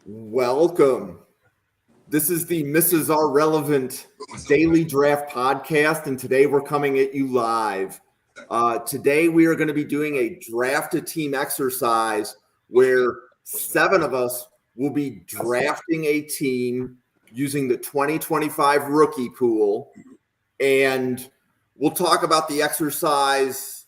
Welcome. This is the Mrs. R Relevant Daily Draft Podcast, and today we're coming at you live. Today we are going to be doing a draft a team exercise where 7 of us will be drafting a team using the 2025 rookie pool, and we'll talk about the exercise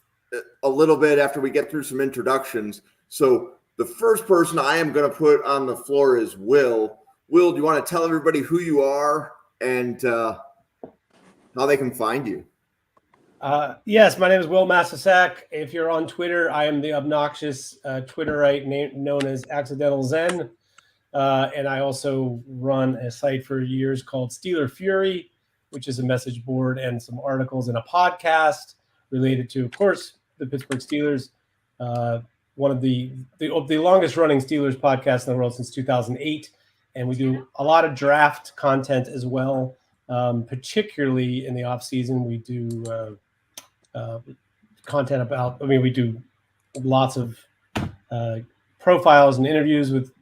a little bit after we get through some introductions. So the first person I am going to put on the floor is Will. Will, do you want to tell everybody who you are and how they can find you? Yes, my name is Will Massasak. If you're on Twitter, I am the obnoxious Twitterite known as Accidental Zen. And I also run a site for years called Steeler Fury, which is a message board and some articles and a podcast related to, of course, the Pittsburgh Steelers. One of the longest running Steelers podcasts in the world since 2008. And we do a lot of draft content as well, particularly in the off season. We do content about, we do lots of profiles and interviews with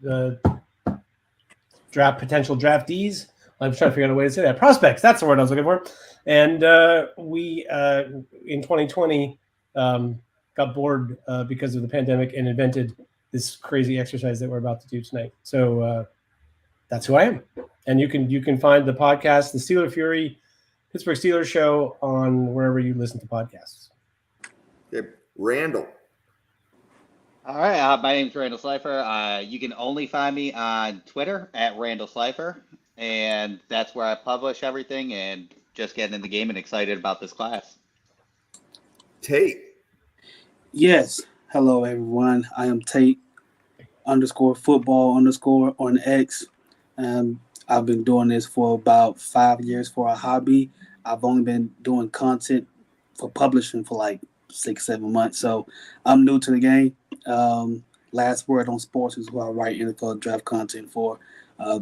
potential draftees. I'm trying to figure out a way to say that. Prospects, that's the word I was looking for. And we, in 2020, got bored because of the pandemic and invented this crazy exercise that we're about to do tonight. So that's who I am. And you can find the podcast, the Steeler Fury, Pittsburgh Steelers Show, on wherever you listen to podcasts. Okay. Randall. All right. My name's Randall Slifer. You can only find me on Twitter at Randall Slifer. And that's where I publish everything and just getting in the game and excited about this class. Tate. Yes. Hello, everyone. I am Tate _football_ on X. I've been doing this for about 5 years for a hobby. I've only been doing content for publishing for like 6-7 months. So I'm new to the game. Last Word on Sports is who I write NFL draft content for.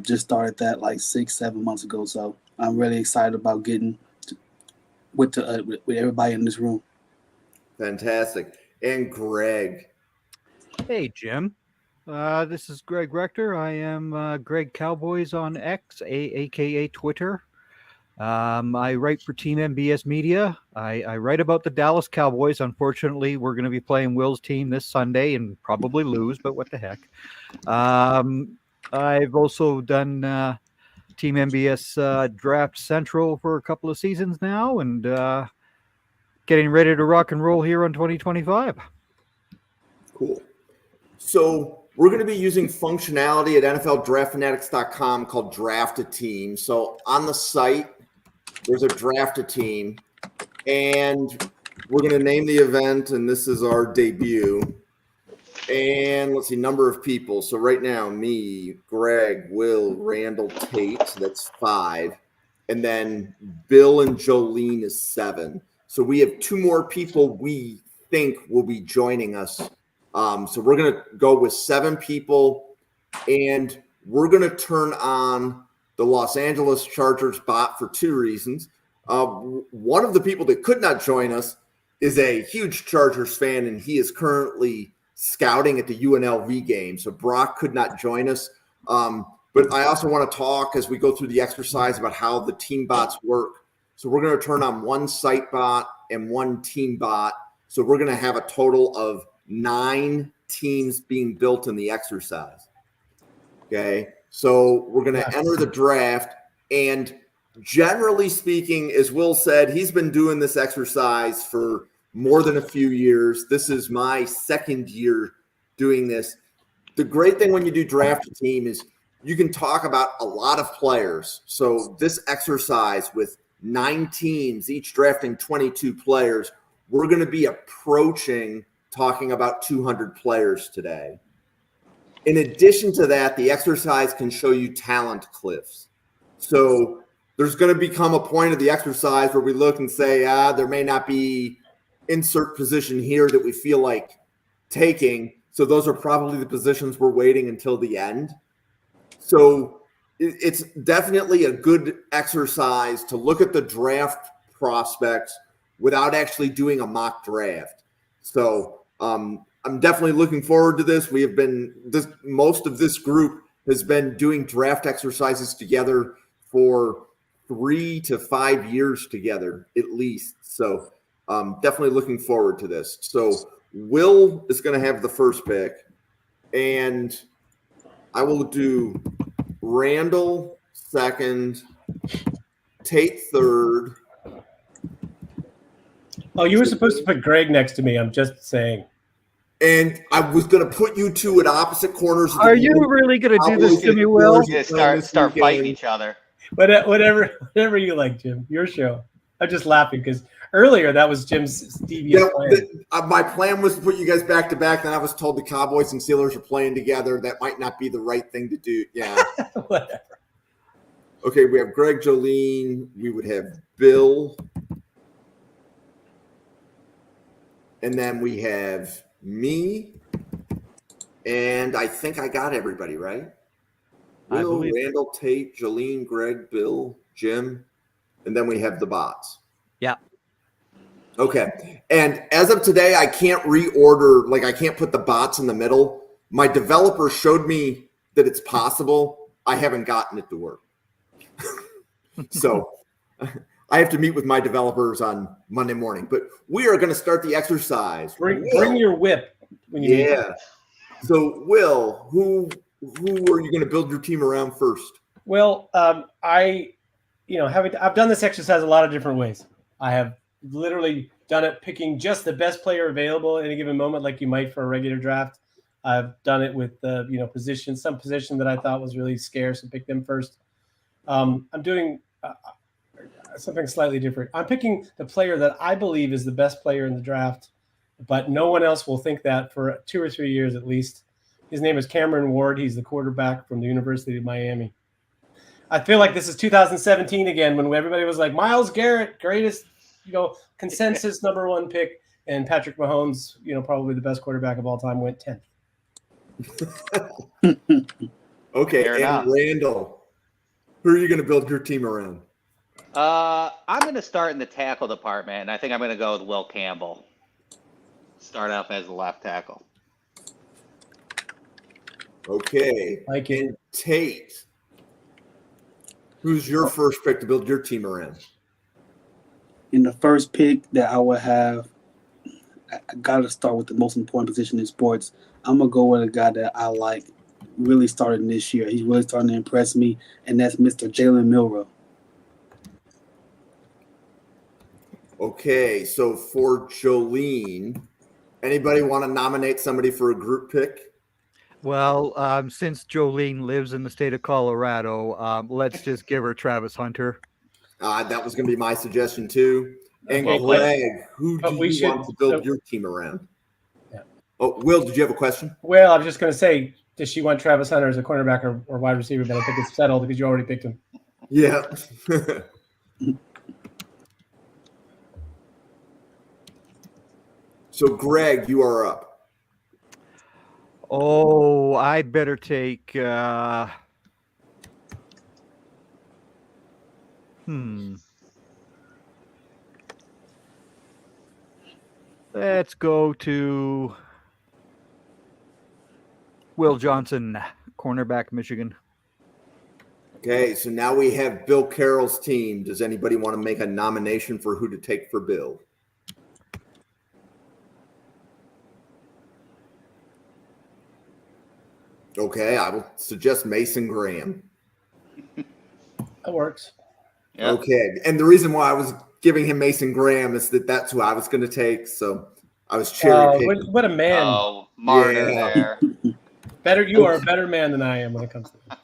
Just started that like 6-7 months ago. So I'm really excited about getting with everybody in this room. Fantastic. And Greg. Hey, Jim. This is Greg Rector. I am Greg Cowboys on X, aka Twitter. I write for Team MBS Media. I write about the Dallas Cowboys. Unfortunately, we're going to be playing Will's team this Sunday and probably lose, but what the heck. I've also done Team MBS Draft Central for a couple of seasons now, and getting ready to rock and roll here on 2025. Cool. So we're going to be using functionality at NFLDraftFanatics.com called Draft a Team. So on the site, there's a Draft a Team, and we're going to name the event, and this is our debut. And let's see, number of people. So right now, me, Greg, Will, Randall, Tate, so that's 5. And then Bill and Jolene is 7. So we have 2 more people we think will be joining us. So we're going to go with 7 people, and we're going to turn on the Los Angeles Chargers bot for 2 reasons. One of the people that could not join us is a huge Chargers fan, and he is currently scouting at the UNLV game. So Brock could not join us. But I also want to talk as we go through the exercise about how the team bots work. So we're going to turn on 1 site bot and 1 team bot. So we're going to have a total of 9 teams being built in the exercise. Okay. So we're going to enter the draft, and generally speaking, as Will said, he's been doing this exercise for more than a few years. This is my 2nd year doing this. The great thing when you do draft a team is you can talk about a lot of players. So this exercise with 9 teams, each drafting 22 players, we're going to be approaching talking about 200 players today. In addition to that, the exercise can show you talent cliffs. So there's going to become a point of the exercise where we look and say, there may not be insert position here that we feel like taking. So those are probably the positions we're waiting until the end. So it's definitely a good exercise to look at the draft prospects without actually doing a mock draft. So I'm definitely looking forward to this. We have been most of this group has been doing draft exercises together for 3 to 5 years together at least. So definitely looking forward to this. So Will is going to have the first pick, and I will do Randall second, Tate third. Oh, you were supposed to put Greg next to me. I'm just saying. And I was going to put you two at opposite corners. Of the Are you board. really going to do Cowboys this to and me, Will? Steelers Yeah, playing this start fighting weekend. each other. But whatever you like, Jim. Your show. I'm just laughing because earlier that was Jim's devious Yeah, plan. my plan was to put you guys back to back. Then I was told the Cowboys and Steelers are playing together. That might not be the right thing to do. Yeah. Whatever. Okay, we have Greg, Jolene. We would have Bill. And then we have me. And I think I got everybody, right? I Will, believe- Randall, Tate, Jolene, Greg, Bill, Jim. And then we have the bots. Yeah. Okay. And as of today, I can't reorder, like I can't put the bots in the middle. My developer showed me that it's possible. I haven't gotten it to work. So I have to meet with my developers on Monday morning. But we are going to start the exercise. Bring your whip when you need it. Yeah. So Will, who are you going to build your team around first? Well, I've done this exercise a lot of different ways. I have literally done it picking just the best player available at any given moment, like you might for a regular draft. I've done it with some position that I thought was really scarce and pick them first. I'm doing something slightly different. I'm picking the player that I believe is the best player in the draft, but no one else will think that for 2 or 3 years at least. His name is Cameron Ward. He's the quarterback from the University of Miami. I feel like this is 2017 again when everybody was like, Myles Garrett, greatest, consensus number 1 pick, and Patrick Mahomes, probably the best quarterback of all time, went 10th. Okay. Fair and enough. Randall, who are you going to build your team around? I'm going to start in the tackle department, and I think I'm going to go with Will Campbell. Start off as a left tackle. Okay. Like it. And Tate, who's your first pick to build your team around? In the first pick that I would have, I got to start with the most important position in sports. I'm going to go with a guy that I like, really starting this year. He's really starting to impress me, and that's Mr. Jalen Milroe. Okay, so for Jolene, anybody want to nominate somebody for a group pick? Well, since Jolene lives in the state of Colorado, let's just give her Travis Hunter. That was going to be my suggestion too. And Okay, Greg, who but do we you want should- to build your team around? Yeah. Oh, Will, did you have a question? Well, I was just going to say, does she want Travis Hunter as a cornerback or wide receiver? But I think it's settled because you already picked him. Yeah. So, Greg, you are up. Oh, I better take. Let's go to Will Johnson, cornerback, Michigan. Okay, so now we have Bill Carroll's team. Does anybody want to make a nomination for who to take for Bill? Okay, I will suggest Mason Graham. That works. Yep. Okay, and the reason why I was giving him Mason Graham is that that's who I was going to take. So I was cherry picking. What a man! Oh, martyr Yeah. there. You are a better man than I am when it comes to that.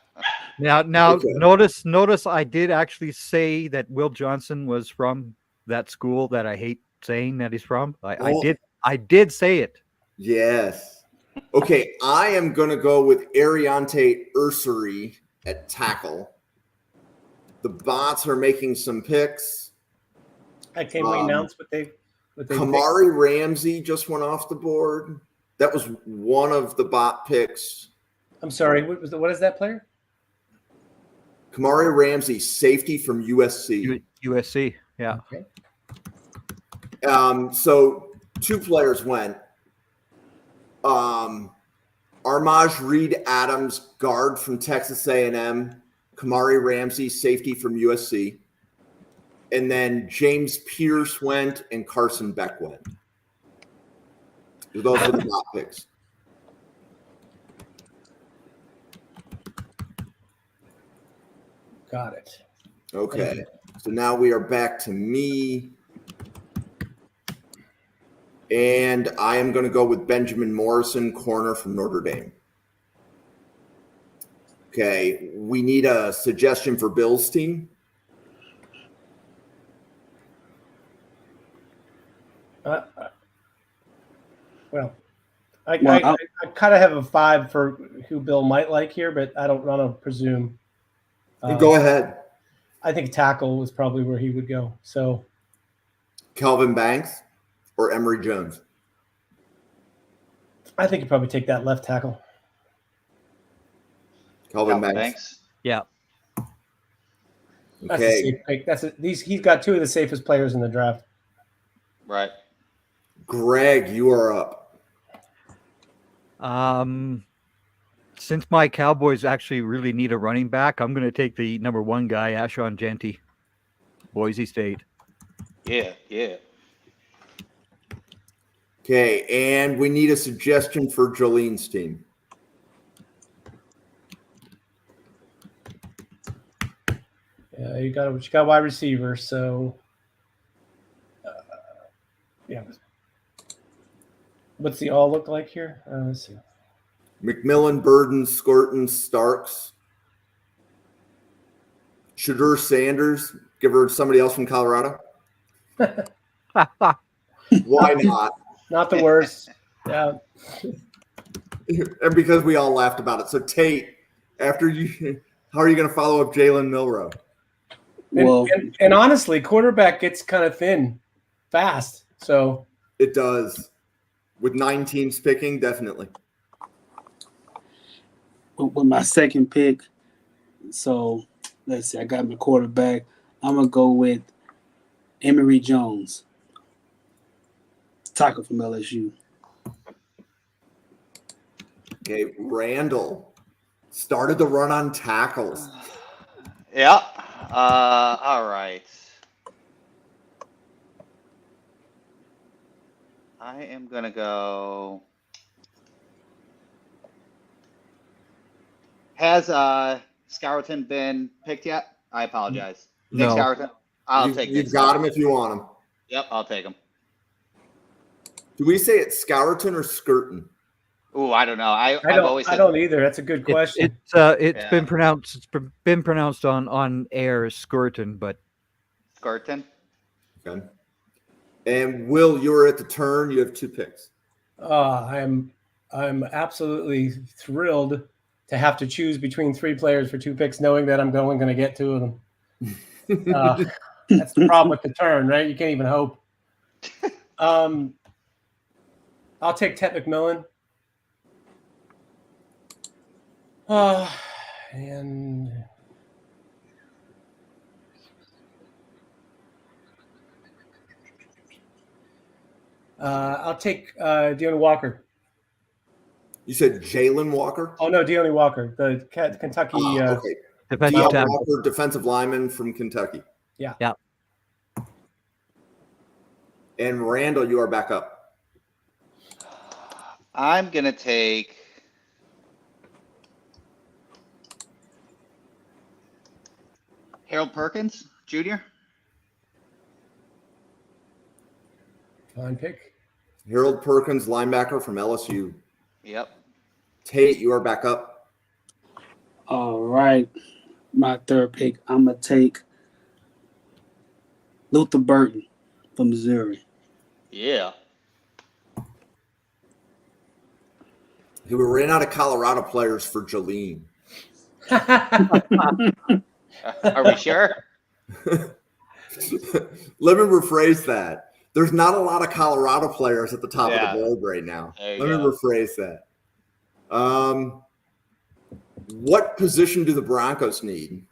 Now, Okay. notice I did actually say that Will Johnson was from that school that I hate saying that he's from. I did say it. Yes. Okay, I am going to go with Ariante Ursary at tackle. The bots are making some picks. Can we announce what they picked? Kamari Ramsey just went off the board. That was one of the bot picks. I'm sorry. What is that player? Kamari Ramsey, safety from USC. USC, yeah. Okay. So 2 players went. Are Armaj Reed Adams, guard from Texas A&M. Kamari Ramsey, safety from USC. And then James Pierce went and Carson Beck went. Those are the top picks. Got it. Okay. So now we are back to me. And I am going to go with Benjamin Morrison, corner from Notre Dame. Okay. We need a suggestion for Bill's team. Well, I Well, kind of have a 5 for who Bill might like here, but I don't want to presume. Go ahead. I think tackle was probably where he would go. So Kelvin Banks or Emory Jones? I think you probably take that left tackle. Kelvin Calvin Banks. Banks. Yeah. That's a Okay. safe pick. He's got 2 of the safest players in the draft. Right. Greg, you are up. Since my Cowboys actually really need a running back, I'm going to take the number 1 guy, Ashon Genty, Boise State. Yeah. Yeah. Okay, and we need a suggestion for Jolene's team. Yeah, you got wide receiver. So yeah. What's the all look like here? Let's see. McMillan, Burden, Skorton, Starks. Shadur Sanders. Give her somebody else from Colorado. Why not? Not the worst. Yeah. And because we all laughed about it. So Tate, how are you going to follow up Jalen Milrow? Well, And honestly, quarterback gets kind of thin fast. So It does. With 9 teams picking, definitely. with my second pick, so let's see, I got my quarterback. I'm gonna go with Emory Jones, tackle from LSU. Okay, Randall started the run on tackles. Yeah. All right. I am gonna go. Has Scourton been picked yet? I apologize. Nick No. Scourton. I'll take You've Nick got him Scourton. if you want him. Yep, I'll take him. Do we say it's Scourton or Skirton? Ooh, I don't know. I've I always don't. I said don't either. That's a good question. It's Yeah. been pronounced. Been pronounced on air as Skirton, but Scourton. Okay. And Will, you're at the turn. You have 2 picks. I'm absolutely thrilled to have to choose between 3 players for 2 picks, knowing that I'm going to get 2 of them. That's the problem with the turn, right? You can't even hope. I'll take Ted McMillan. And I'll take Deone Walker. You said Jalen Walker? Oh no, Deone Walker, the Kentucky. Okay. defensive Deone tackle. Walker, defensive lineman from Kentucky. Yeah. Yeah. And Randall, you are back up. I'm gonna take. Harold Perkins Jr. Fine pick. Harold Perkins, linebacker from LSU. Yep. Tate, you are back up. All right, my third pick, I'm gonna take Luther Burton from Missouri. Yeah. We ran out of Colorado players for Jolene. Are we sure? Let me rephrase that. There's not a lot of Colorado players at the top Yeah. of the board right now. There you Let me go. rephrase that. What position do the Broncos need?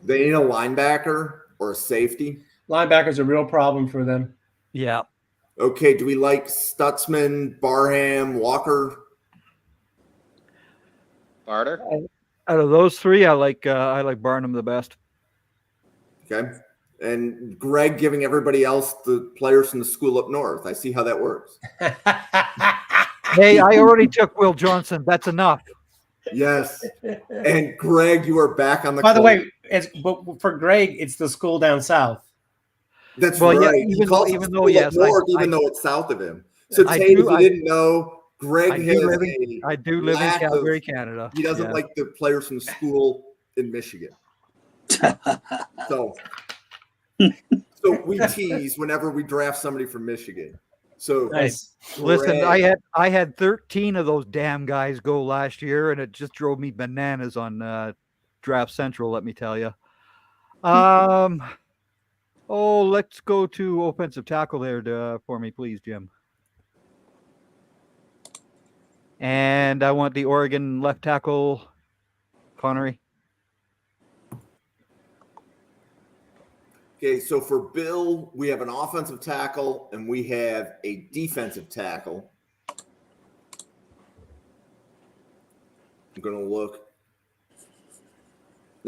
They need a linebacker or a safety. Linebacker's a real problem for them. Yeah. Okay, do we like Stutzman, Barham, Walker? Barter. Out of those three, I like Barnum the best. Okay. And Greg giving everybody else the players from the school up north. I see how that works. Hey, I already took Will Johnson. That's enough. Yes. And Greg, you are back on the By the court. way, but for Greg, it's the school down south. That's Well, yeah, right. even He calls though- it even school though, up yes, north, I- even though it's south of him. So I Tate, do- if you I- didn't know, Greg I has do live a in lack Calgary, of- Canada. he doesn't Yeah. like the players from school in Michigan. So we tease whenever we draft somebody from Michigan. So Nice. Listen, Greg- I had 13 of those damn guys go last year, and it just drove me bananas on Draft Central. Let me tell you. Let's go to offensive tackle there for me, please, Jim. And I want the Oregon left tackle, Connery. Okay, so for Bill, we have an offensive tackle and we have a defensive tackle. I'm going to look.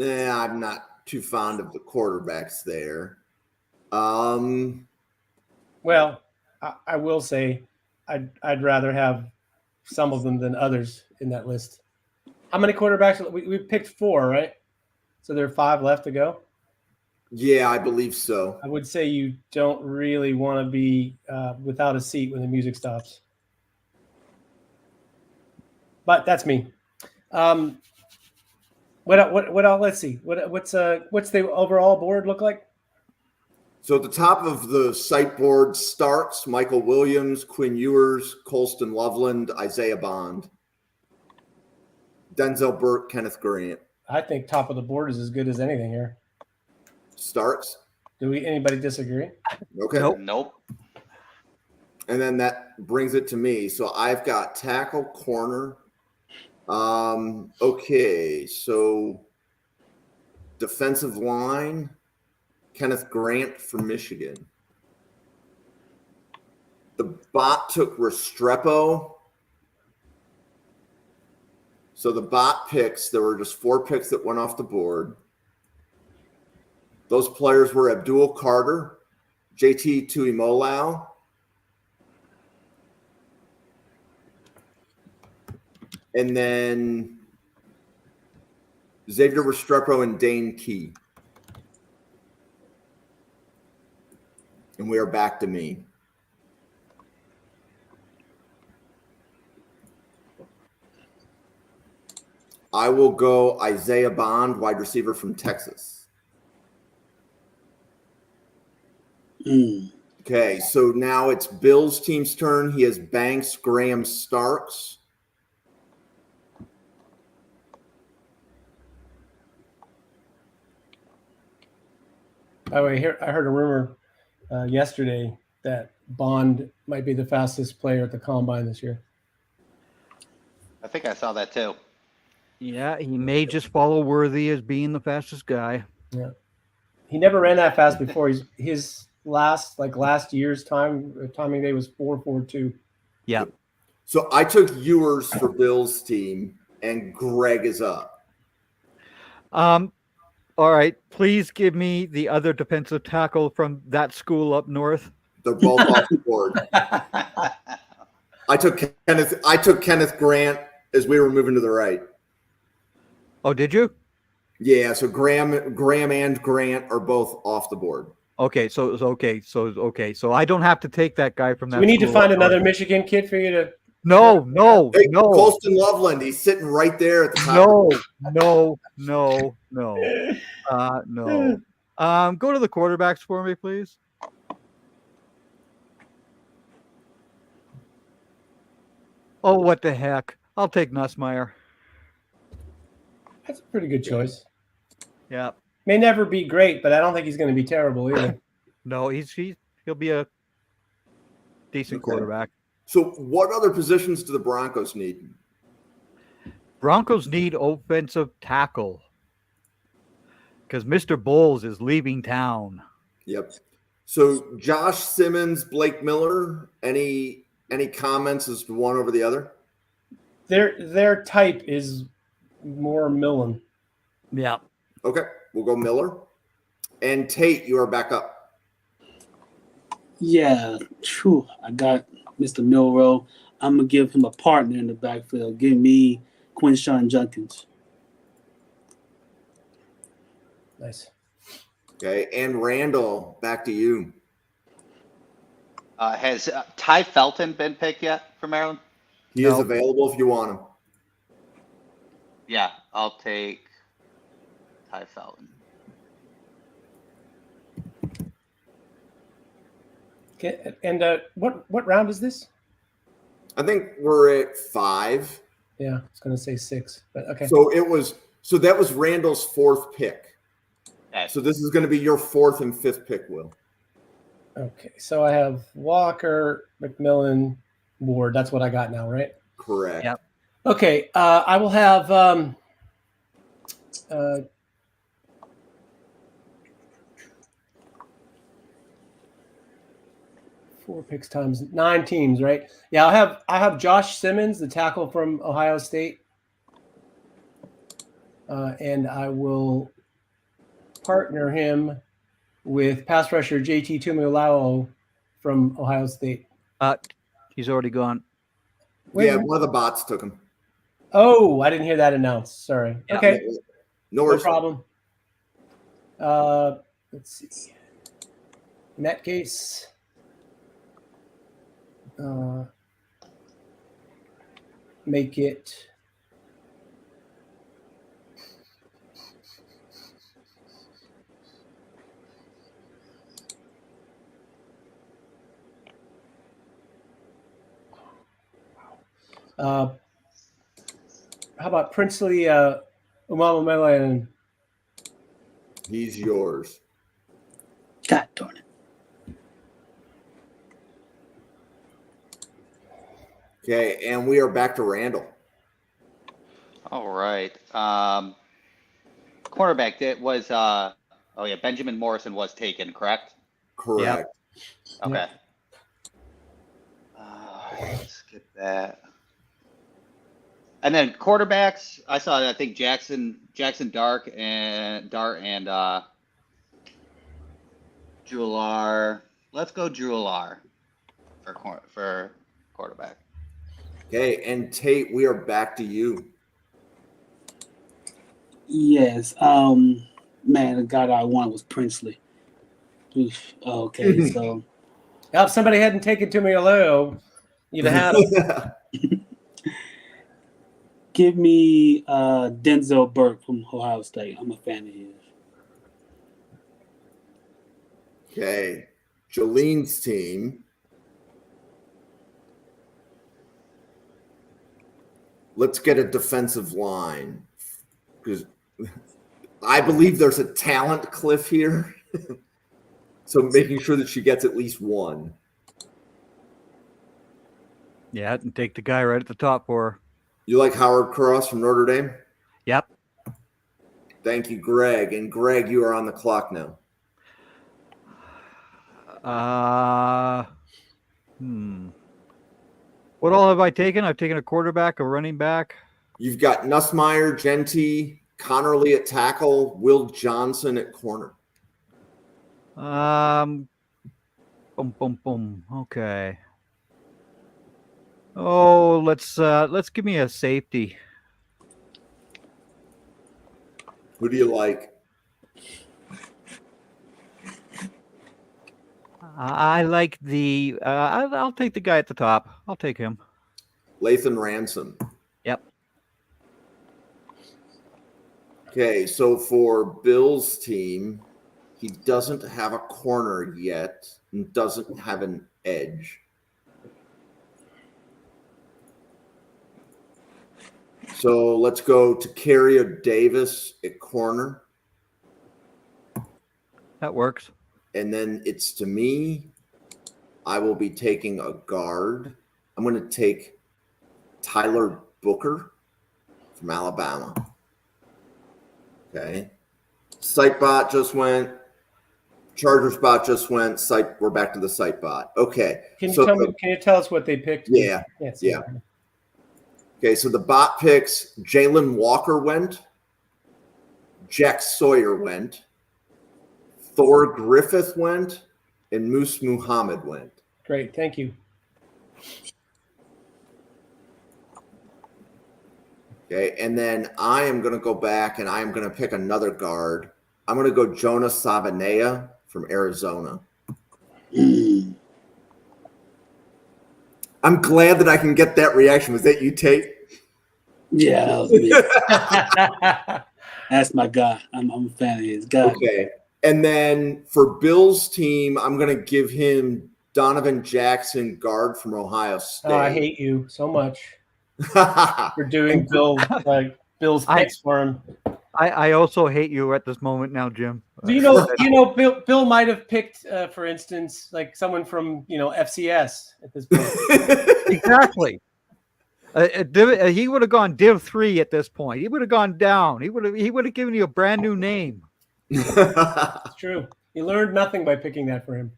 I'm not too fond of the quarterbacks there. Well, I will say I'd rather have some of them than others in that list. How many quarterbacks? We picked 4, right? So there are 5 left to go. Yeah, I believe so. I would say you don't really want to be without a seat when the music stops. But that's me. What else? Let's see. What's the overall board look like? So at the top of the site board starts Michael Williams, Quinn Ewers, Colston Loveland, Isaiah Bond, Denzel Burke, Kenneth Grant. I think top of the board is as good as anything here. Starts. Anybody disagree? Okay. Nope. Nope. And then that brings it to me. So I've got tackle, corner. Okay, so defensive line, Kenneth Grant from Michigan. The bot took Restrepo. So the bot picks, there were just 4 picks that went off the board. Those players were Abdul Carter, JT Tuimoloau, and then Xavier Restrepo and Dane Key. And we are back to me. I will go Isaiah Bond, wide receiver from Texas. Okay, so now it's Bill's team's turn. He has Banks, Graham, Starks. By the way, I heard a rumor yesterday that Bond might be the fastest player at the combine this year. I think I saw that too. Yeah, he may just follow Worthy as being the fastest guy. Yeah, he never ran that fast before. His last year's timing day was 4.42. Yeah. So I took Ewers for Bill's team, and Greg is up. All right, please give me the other defensive tackle from that school up north. They're both off the board. I took Kenneth Grant as we were moving to the right. Oh, did you? Yeah, so Graham and Grant are both off the board. Okay, so I don't have to take that guy from that. So we need to school find up another north. Michigan kid for you to. No. Hey, Colston Loveland, he's sitting right there at the top. No. Go to the quarterbacks for me, please. Oh, what the heck! I'll take Nussmeier. That's a pretty good choice. Yeah. May never be great, but I don't think he's going to be terrible either. No, he'll be a decent Okay. quarterback. So what other positions do the Broncos need? Broncos need offensive tackle because Mr. Bowles is leaving town. Yep. So Josh Simmons, Blake Miller, any comments as to one over the other? Their type is more Millen. Yeah. Okay, we'll go Miller. And Tate, you are back up. Yeah, true. I got Mr. Milrow. I'm gonna give him a partner in the backfield. Give me Quinshawn Junkins. Nice. Okay, and Randall, back to you. Has Ty Felton been picked yet for Maryland? He No. is available if you want him. Yeah, I'll take Ty Felton. Okay, and what round is this? I think we're at 5. Yeah, I was gonna say 6, but okay. So that was Randall's 4th pick. Okay. So this is going to be your 4th and 5th pick, Will. Okay, so I have Walker, McMillan, Ward. That's what I got now, right? Correct. Yep. Okay, I will have 4 picks times 9 teams, right? Yeah, I have Josh Simmons, the tackle from Ohio State, and I will partner him with pass rusher JT Tuimoloau from Ohio State. He's already gone. Wait, Yeah, one of the bots took him. oh, I didn't hear that announced. Sorry. Yeah. Okay, No no worries. problem. Let's see. In that case, make it how about Princely Umamamela? He's yours. God darn it. Okay, and we are back to Randall. All right. Cornerback Benjamin Morrison was taken, correct? Correct. Okay. Skip that. And then quarterbacks, I think Jackson Dart and Jular. Let's go Jular for quarterback. Okay, and Tate, we are back to you. Yes. Man, the guy that I wanted was Princely. Oof. Okay, so If somebody hadn't taken Tuimoloau, you'd have had him. give me Denzel Burke from Ohio State. I'm a fan of his. Okay, Jolene's team. Let's get a defensive line because I believe there's a talent cliff here. So making sure that she gets at least one. Yeah, and take the guy right at the top for her. You like Howard Cross from Notre Dame? Yep. Thank you, Greg. And Greg, you are on the clock now. What all have I taken? I've taken a quarterback, a running back. You've got Nussmeier, Genty, Connerly at tackle, Will Johnson at corner. Boom. Okay. Oh, let's give me a safety. Who do you like? I like the. I'll take the guy at the top. I'll take him. Lathan Ransom. Yep. Okay, so for Bill's team, he doesn't have a corner yet and doesn't have an edge. So let's go to Carrier Davis at corner. That works. And then it's to me. I will be taking a guard. I'm going to take Tyler Booker from Alabama. Okay. Sitebot just went. Chargers bot just went. We're back to the site bot. Okay. Can you tell us what they picked? Yeah. Yes. Yeah. Okay, so the bot picks Jalen Walker went, Jack Sawyer went, Thor Griffith went, and Moose Muhammad went. Great, thank you. Okay, and then I am going to go back and I am going to pick another guard. I'm going to go Jonas Savanea from Arizona. Mm. I'm glad that I can get that reaction. Was that you, Tate? Yeah, that was me. That's my guy. I'm a fan of his guy. Okay. And then for Bill's team, I'm going to give him Donovan Jackson, guard from Ohio State. Oh, I hate you so much for doing Bill's picks for him. I also hate you at this moment now, Jim. Do you know, Bill might have picked, for instance, like someone from, FCS at this point. Exactly. He would have gone Div 3 at this point. He would have gone down. He would have given you a brand new name. It's true. You learned nothing by picking that for him.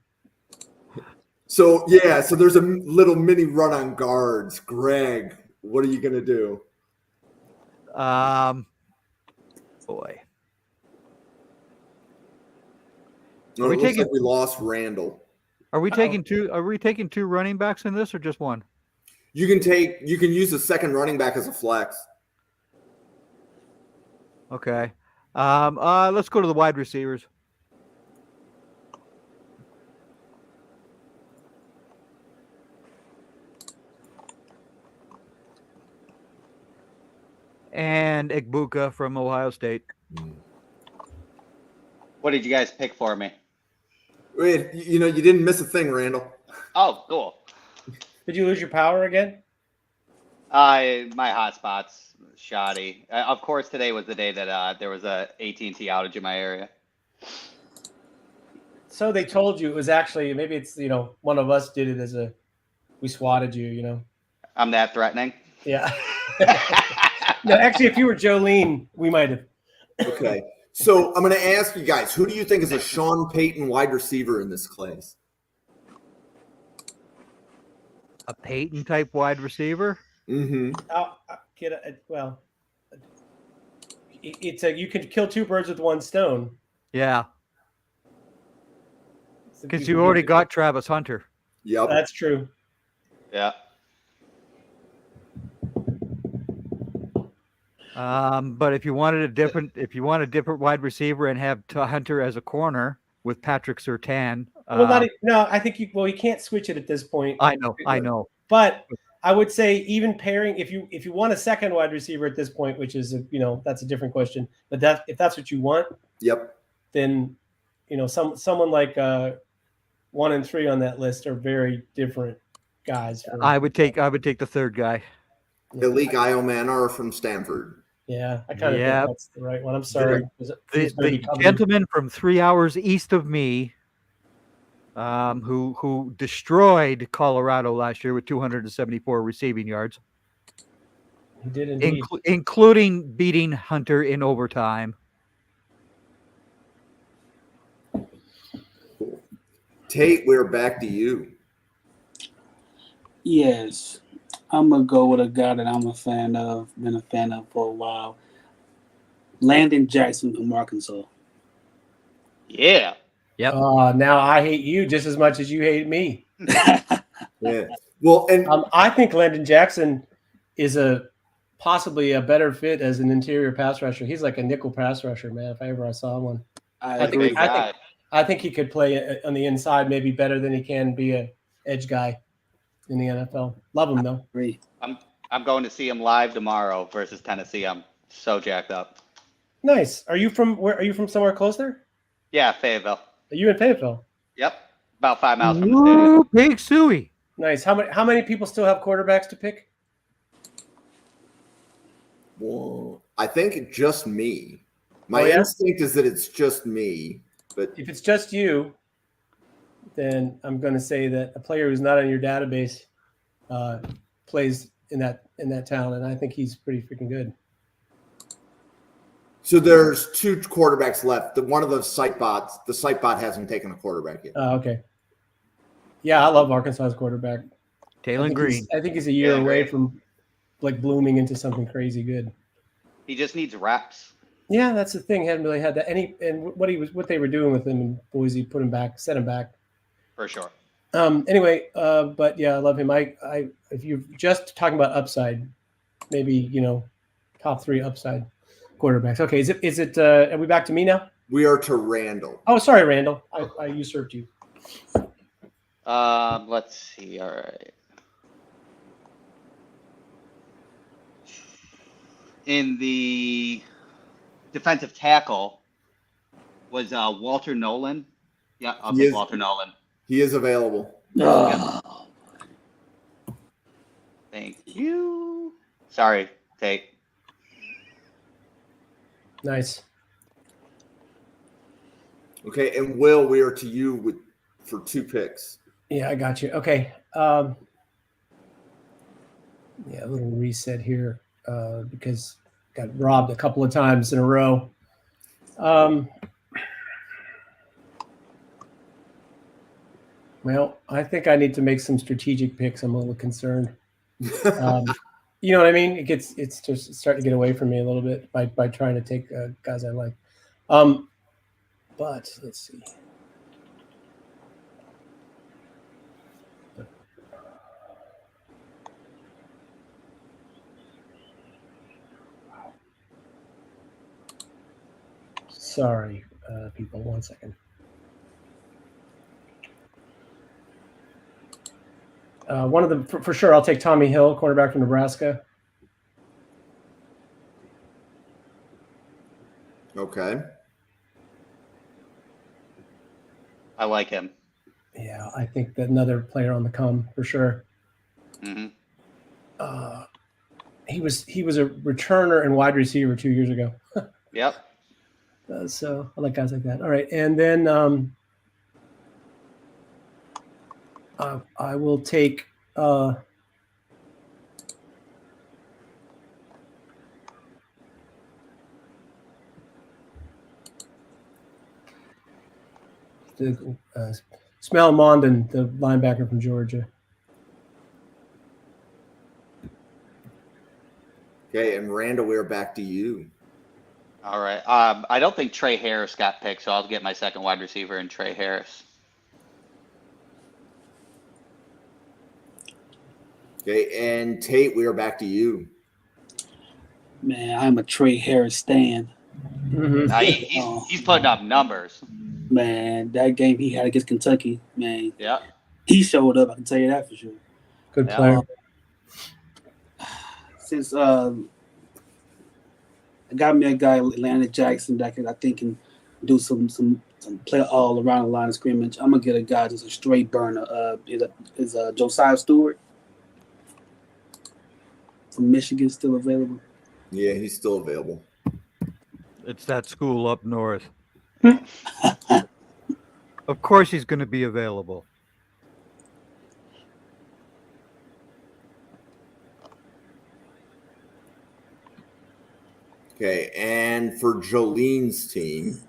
So there's a little mini run on guards. Greg, what are you going to do? Boy. No, it looks like we lost Randall. Are we taking two? Are we taking two running backs in this, or just one? You can use the second running back as a flex. Okay. Let's go to the wide receivers. And Igbuka from Ohio State. What did you guys pick for me? Wait, you didn't miss a thing, Randall. Oh, cool. Did you lose your power again? My hotspot's shoddy. Of course, today was the day that there was a AT&T outage in my area. So they told you it was actually, maybe it's, one of us did it we swatted you, I'm that threatening. Yeah. No, actually, if you were Jolene, we might have. Okay. So I'm going to ask you guys, who do you think is a Sean Payton wide receiver in this class? A Peyton type wide receiver. Mm-hmm. You can kill two birds with one stone. Yeah. Because you already got Travis Hunter. Yep. That's true. Yeah. But if you wanted a different wide receiver and have Hunter as a corner with Patrick Surtain. I think you can't switch it at this point. I know. But I would say even pairing, if you want a second wide receiver at this point, which is that's a different question. But if that's what you want, yep. Then someone like 1 and 3 on that list are very different guys. I would take the third guy. Malik Iomanor from Stanford. Yeah, I kind of think that's the right one. I'm sorry. The gentleman from 3 hours east of me, who destroyed Colorado last year with 274 receiving yards. He did indeed. Including beating Hunter in overtime. Cool. Tate, we're back to you. Yes. I'm going to go with a guy that I'm been a fan of for a while. Landon Jackson from Arkansas. Yeah. Yep. Now I hate you just as much as you hate me. Yeah. Well, and I think Landon Jackson is possibly a better fit as an interior pass rusher. He's like a nickel pass rusher, man. If I ever saw one, I agree. I think he could play on the inside maybe better than he can be a edge guy in the NFL. Love him though. Agree. I'm going to see him live tomorrow versus Tennessee. I'm so jacked up. Nice. Are you from somewhere close there? Yeah, Fayetteville. Are you in Fayetteville? Yep. About 5 miles from the stadium. Ooh, Big Suey. Nice. How many people still have quarterbacks to pick? well, I think just me. My instinct is that it's just me. But if it's just you, then I'm going to say that a player who's not on your database plays in that town, and I think he's pretty freaking good. so there's 2 quarterbacks left. One of the site bot hasn't taken a quarterback yet. Okay. Yeah, I love Arkansas's quarterback. Taylor Green. I think he's a year away from like blooming into something crazy good. He just needs reps. Yeah, that's the thing. Hadn't really had that. And what they were doing with him in Boise, put him back, set him back. For sure. Anyway, but yeah, I love him. If you're just talking about upside, maybe top 3 upside quarterbacks. Okay, is it? Are we back to me now? We are to Randall. Oh, sorry, Randall. I usurped you. Let's see. All right. In the defensive tackle was Walter Nolan. Yeah, I'll He take is- Walter Nolan. He is available. Oh, Thank you. Sorry, Tate. Nice. Okay, and Will, we are to you for 2 picks. Yeah, I got you. Okay. Yeah, a little reset here because got robbed a couple of times in a row. Well, I think I need to make some strategic picks. I'm a little concerned. You know what I mean? It's just starting to get away from me a little bit by trying to take guys I like. But let's see. Sorry, people. 1 second. One of them, for sure, I'll take Tommy Hill, quarterback from Nebraska. Okay. I like him. Yeah, I think that another player on the come for sure. Hmm. He was a returner and wide receiver 2 years ago. Yep. So I like guys like that. All right, and then I will take Smell Mondon, the linebacker from Georgia. Okay, and Randall, we're back to you. All right. I don't think Trey Harris got picked, so I'll get my second wide receiver in Trey Harris. Okay, and Tate, we are back to you. man, I'm a Trey Harris stan. Mm-hmm. He's putting up numbers. Man, that game he had against Kentucky, man, Yeah. he showed up. I can tell you that for sure. Good Yeah. player. Since I got me a guy, Atlanta Jackson, that I think can do some play all around the line of scrimmage. I'm gonna get a guy just a straight burner. Is Josiah Stewart from Michigan still available? Yeah, he's still available. It's that school up north. Of course he's going to be available. Okay, and for Jolene's team,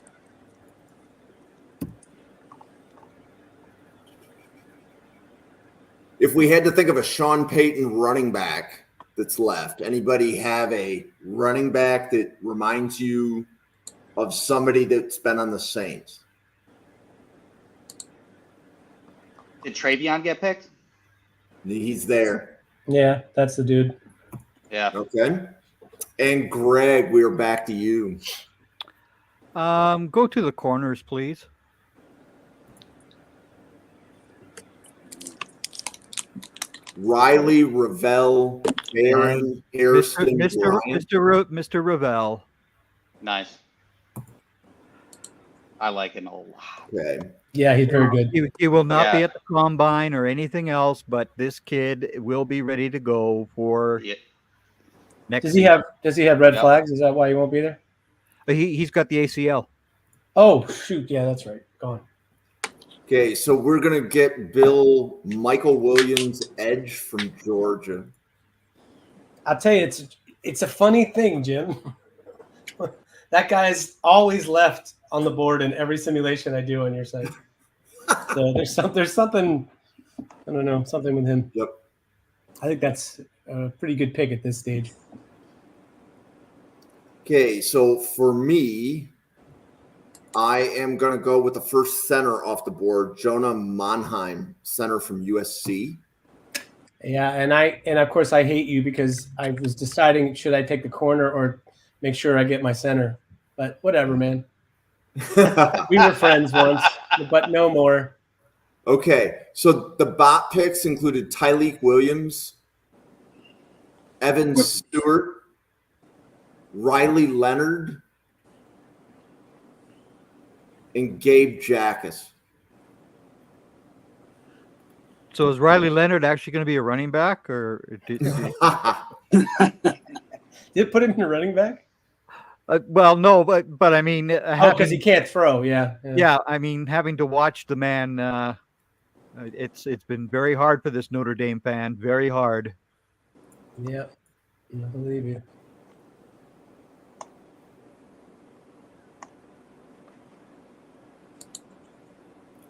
if we had to think of a Sean Payton running back that's left, anybody have a running back that reminds you of somebody that's been on the Saints? Did Travion get picked? He's there. Yeah, that's the dude. Yeah. Okay. And Greg, we're back to you. Go to the corners, please. Riley, Ravel, Aaron, Harrison, Bryant. Mr. Ravel. Nice. I like him a lot. Okay. Yeah, he's very good. He will not be Yeah. at the combine or anything else, but this kid will be ready to go for Yeah. next Does he have red Yep. flags? Is that why he won't be there? He's got the ACL. Oh shoot, yeah, that's right. Gone. Okay, so we're gonna get Michael Williams, edge from Georgia. I'll tell you, it's a funny thing, Jim. That guy's always left on the board in every simulation I do on your site. So there's something I don't know, something with him. Yep. I think that's a pretty good pick at this stage. Okay, so for me, I am going to go with the first center off the board, Jonah Monheim, center from USC. Yeah, and of course I hate you because I was deciding should I take the corner or make sure I get my center. But whatever, man. We were friends once, but no more. Okay, so the bot picks included Tyleek Williams, Evan Stewart, Riley Leonard, and Gabe Jackas. So is Riley Leonard actually going to be a running back, or Did it put him in a running back? well, no, but I mean, Because he can't throw. Yeah. yeah, I mean, having to watch the man, it's been very hard for this Notre Dame fan, very hard. Yeah, I believe you.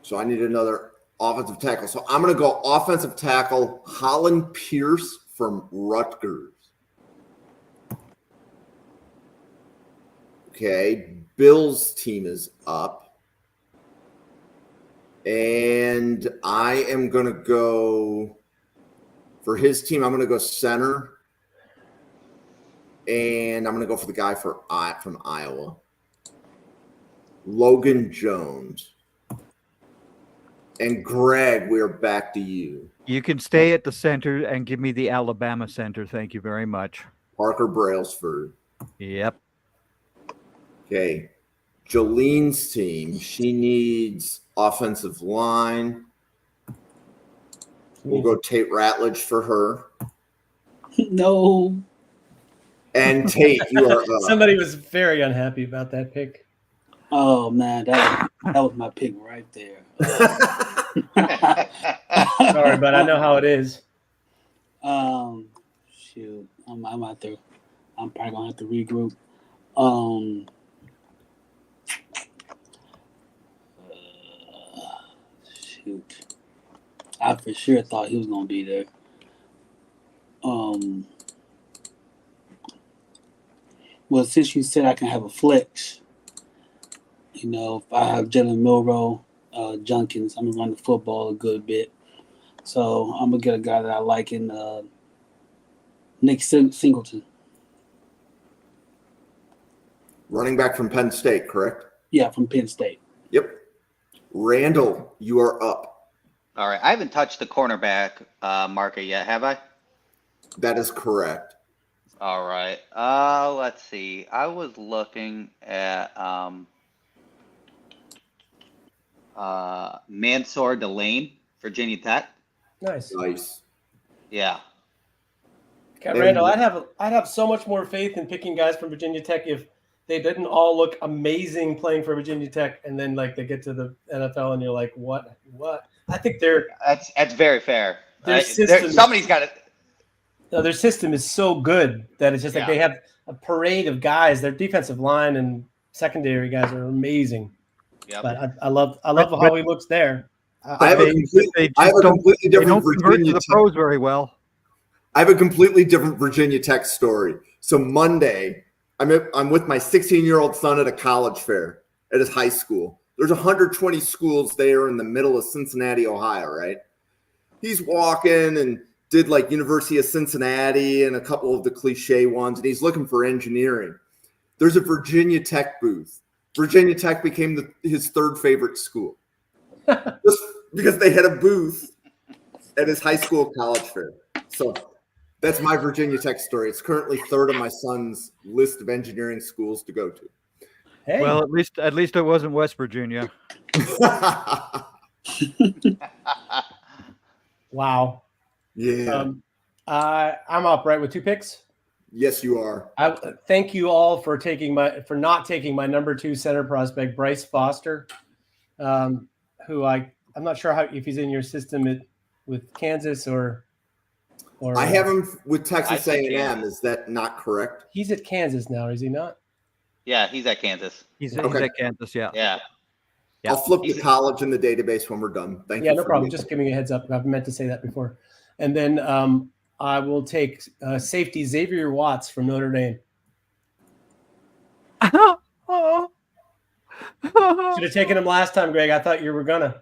So I need another offensive tackle. So I'm going to go offensive tackle Holland Pierce from Rutgers. Okay, Bill's team is up. And I am going to go, for his team, I'm going to go center. And I'm going to go for the guy from Iowa, Logan Jones. And Greg, we're back to you. You can stay at the center and give me the Alabama center. Thank you very much. Parker Brailsford. Yep. Okay. Jolene's team, she needs offensive line. We'll go Tate Ratledge for her. No. And Tate, you are up. Somebody was very unhappy about that pick. Oh man, that was my pick right there. Sorry, but I know how it is. Shoot, I'm out there. I'm probably gonna have to regroup. Shoot, I for sure thought he was gonna be there. Well, since you said I can have a flex, if I have Jalen Milroe, Junkins, I'm gonna run the football a good bit. So I'm gonna get a guy that I like in Nick Singleton. Running back from Penn State, correct? Yeah, from Penn State. Yep. Randall, you are up. All right. I haven't touched the cornerback market yet, have I? That is correct. All right. Let's see. I was looking at Mansour Delane, Virginia Tech. Nice. Nice. Yeah. Okay, Randall, I'd have so much more faith in picking guys from Virginia Tech if they didn't all look amazing playing for Virginia Tech, and then like they get to the NFL and you're like, what? I think That's very fair. Somebody's got it. No, their system is so good that it's just like they have a parade of guys. Their defensive line and secondary guys are amazing. Yep. But I love how he looks there. I have a completely different Virginia the pros very well. I have a completely different Virginia Tech story. So Monday, I'm with my 16-year-old son at a college fair at his high school. There's 120 schools there in the middle of Cincinnati, Ohio, right? He's walking and did like University of Cincinnati and a couple of the cliche ones, and he's looking for engineering. There's a Virginia Tech booth. Virginia Tech became his third favorite school just because they had a booth at his high school college fair. So that's my Virginia Tech story. It's currently third on my son's list of engineering schools to go to. Hey. Well, at least it wasn't West Virginia. Wow. Yeah. I'm up right with 2 picks. Yes, you are. I thank you all for not taking my number 2 center prospect, Bryce Foster, who I'm not sure if he's in your system with Kansas or I have him with Texas A&M. Is that not correct? He's at Kansas now, is he not? Yeah, he's at Kansas. He's Okay. at Kansas, yeah. Yeah. Yeah. I'll flip the college in the database when we're done. Thank you. Yeah, no for problem. me. Just giving you a heads up. I've meant to say that before. And then I will take safety Xavier Watts from Notre Dame. Should have taken him last time, Greg. I thought you were gonna.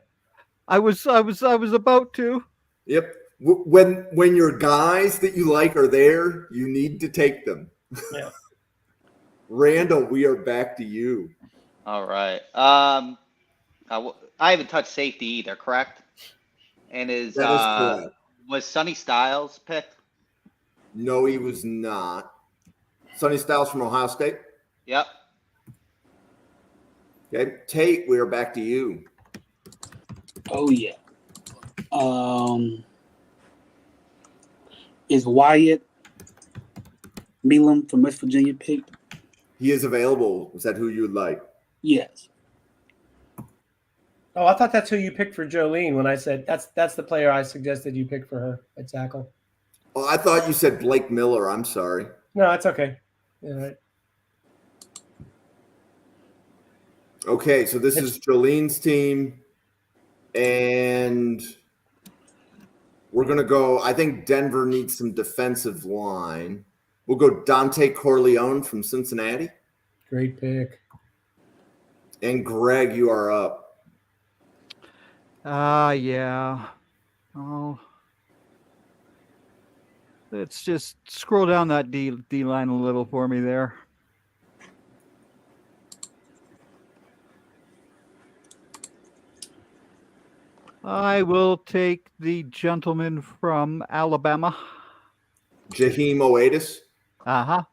I was about to. Yep. When your guys that you like are there, you need to take them. Yeah. Randall, we are back to you. All right. I haven't touched safety either, correct? And That is correct. was Sonny Styles picked? No, he was not. Sonny Styles from Ohio State. Yep. Okay, Tate, we are back to you. Oh yeah. Is Wyatt Milam from West Virginia picked? He is available. Is that who you would like? Yes. Oh, I thought that's who you picked for Jolene when I said that's the player I suggested you pick for her at tackle. Oh, I thought you said Blake Miller. I'm sorry. No, it's okay. All right. Okay, so this is Jolene's team, and we're going to go. I think Denver needs some defensive line. We'll go Dante Corleone from Cincinnati. Great pick. And Greg, you are up. Yeah. Oh. Let's just scroll down that D line a little for me there. I will take the gentleman from Alabama. Jaheim Oatis. Uh-huh.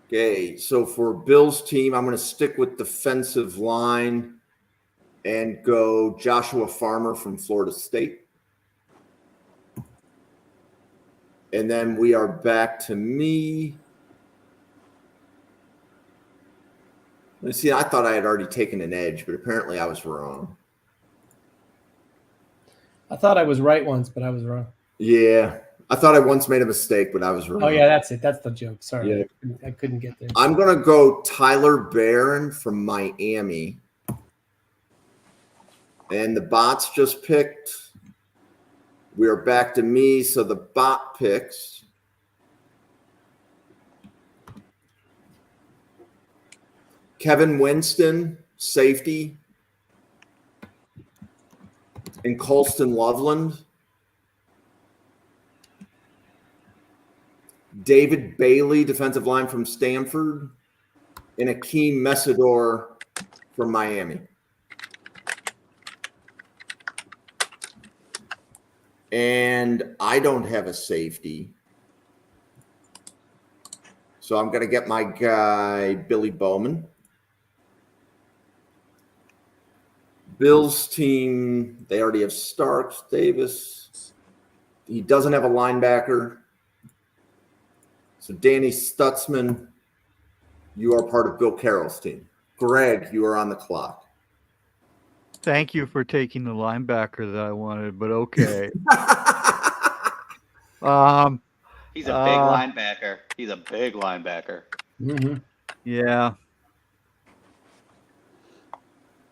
Okay, so for Bill's team, I'm going to stick with defensive line and go Joshua Farmer from Florida State. And then we are back to me. Let's see, I thought I had already taken an edge, but apparently I was wrong. I thought I was right once, but I was wrong. Yeah, I thought I once made a mistake, but I was wrong. Oh yeah, that's it. That's the joke. Sorry, Yeah. I couldn't get there. I'm going to go Tyler Barron from Miami. And the bots just picked. We are back to me, so the bot picks. Kevin Winston, safety. And Colston Loveland. David Bailey, defensive line from Stanford. And Akeem Messidor from Miami. And I don't have a safety. So I'm going to get my guy, Billy Bowman. Bill's team, they already have Starks, Davis. He doesn't have a linebacker. So Danny Stutzman, you are part of Bill Carroll's team. Greg, you are on the clock. Thank you for taking the linebacker that I wanted, but okay. He's a big linebacker. He's a big linebacker. Mm-hmm. Yeah.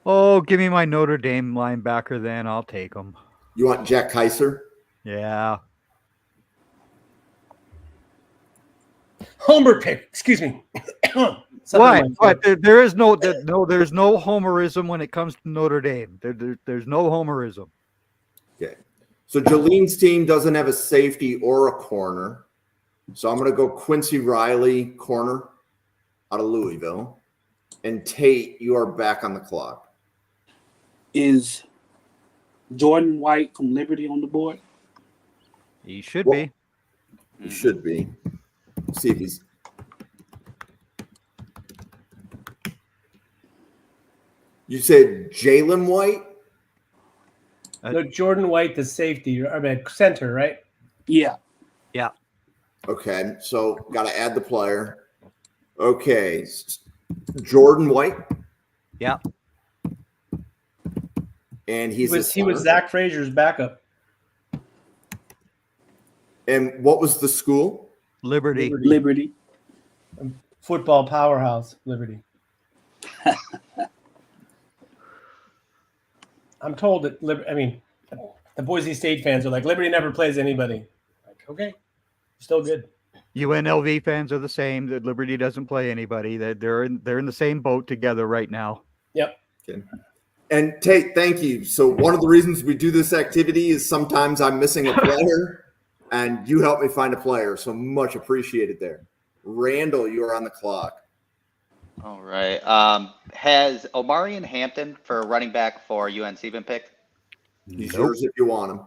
Oh, give me my Notre Dame linebacker then. I'll take him. You want Jack Kaiser? Yeah. Homer pick. Excuse me. Why? But there's no homerism when it comes to Notre Dame. There's no homerism. Okay. So Jolene's team doesn't have a safety or a corner. So I'm going to go Quincy Riley, corner, out of Louisville. And Tate, you are back on the clock. Is Jordan White from Liberty on the board? He should Well, be. He should be. Let's see if he's. You said Jalen White? No, Jordan White, the safety, I mean center, right? Yeah. Yeah. Okay, so got to add the player. Okay, Jordan White. Yeah. And He was center. Zach Frazier's backup. And what was the school? Liberty. Liberty. Football powerhouse, Liberty. I'm told that the Boise State fans are like, Liberty never plays anybody. Like, okay, still good. UNLV fans are the same. That Liberty doesn't play anybody. That they're in the same boat together right now. Yep. Okay. And Tate, thank you. So one of the reasons we do this activity is sometimes I'm missing a player, and you help me find a player. So much appreciated there. Randall, you are on the clock. All right. Has Omarion Hampton for running back for UNC been picked? He's Nope. yours if you want him.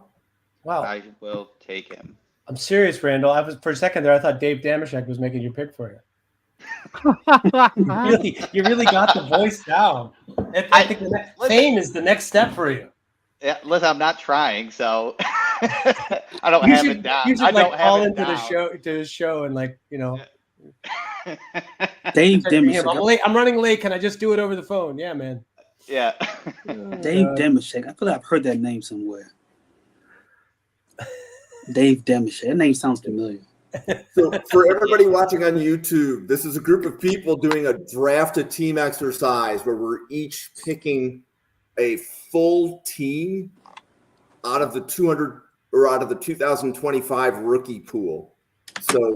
Wow. I will take him. I'm serious, Randall. For a second there, I thought Dave Damashek was making your pick for you. You really got the voice down. I think fame is the next step for you. Yeah, listen, I'm not trying, so I don't You have should, it down. you should I don't like call have it into the down. show and like, you know. Dave Say to him, Damashek. I'm running late. Can I just do it over the phone? Yeah, man. Yeah. Dave Damashek. I feel like I've heard that name somewhere. Dave Damashek. That name sounds familiar. So for everybody watching on YouTube, this is a group of people doing a draft a team exercise where we're each picking a full team out of the 2025 rookie pool. So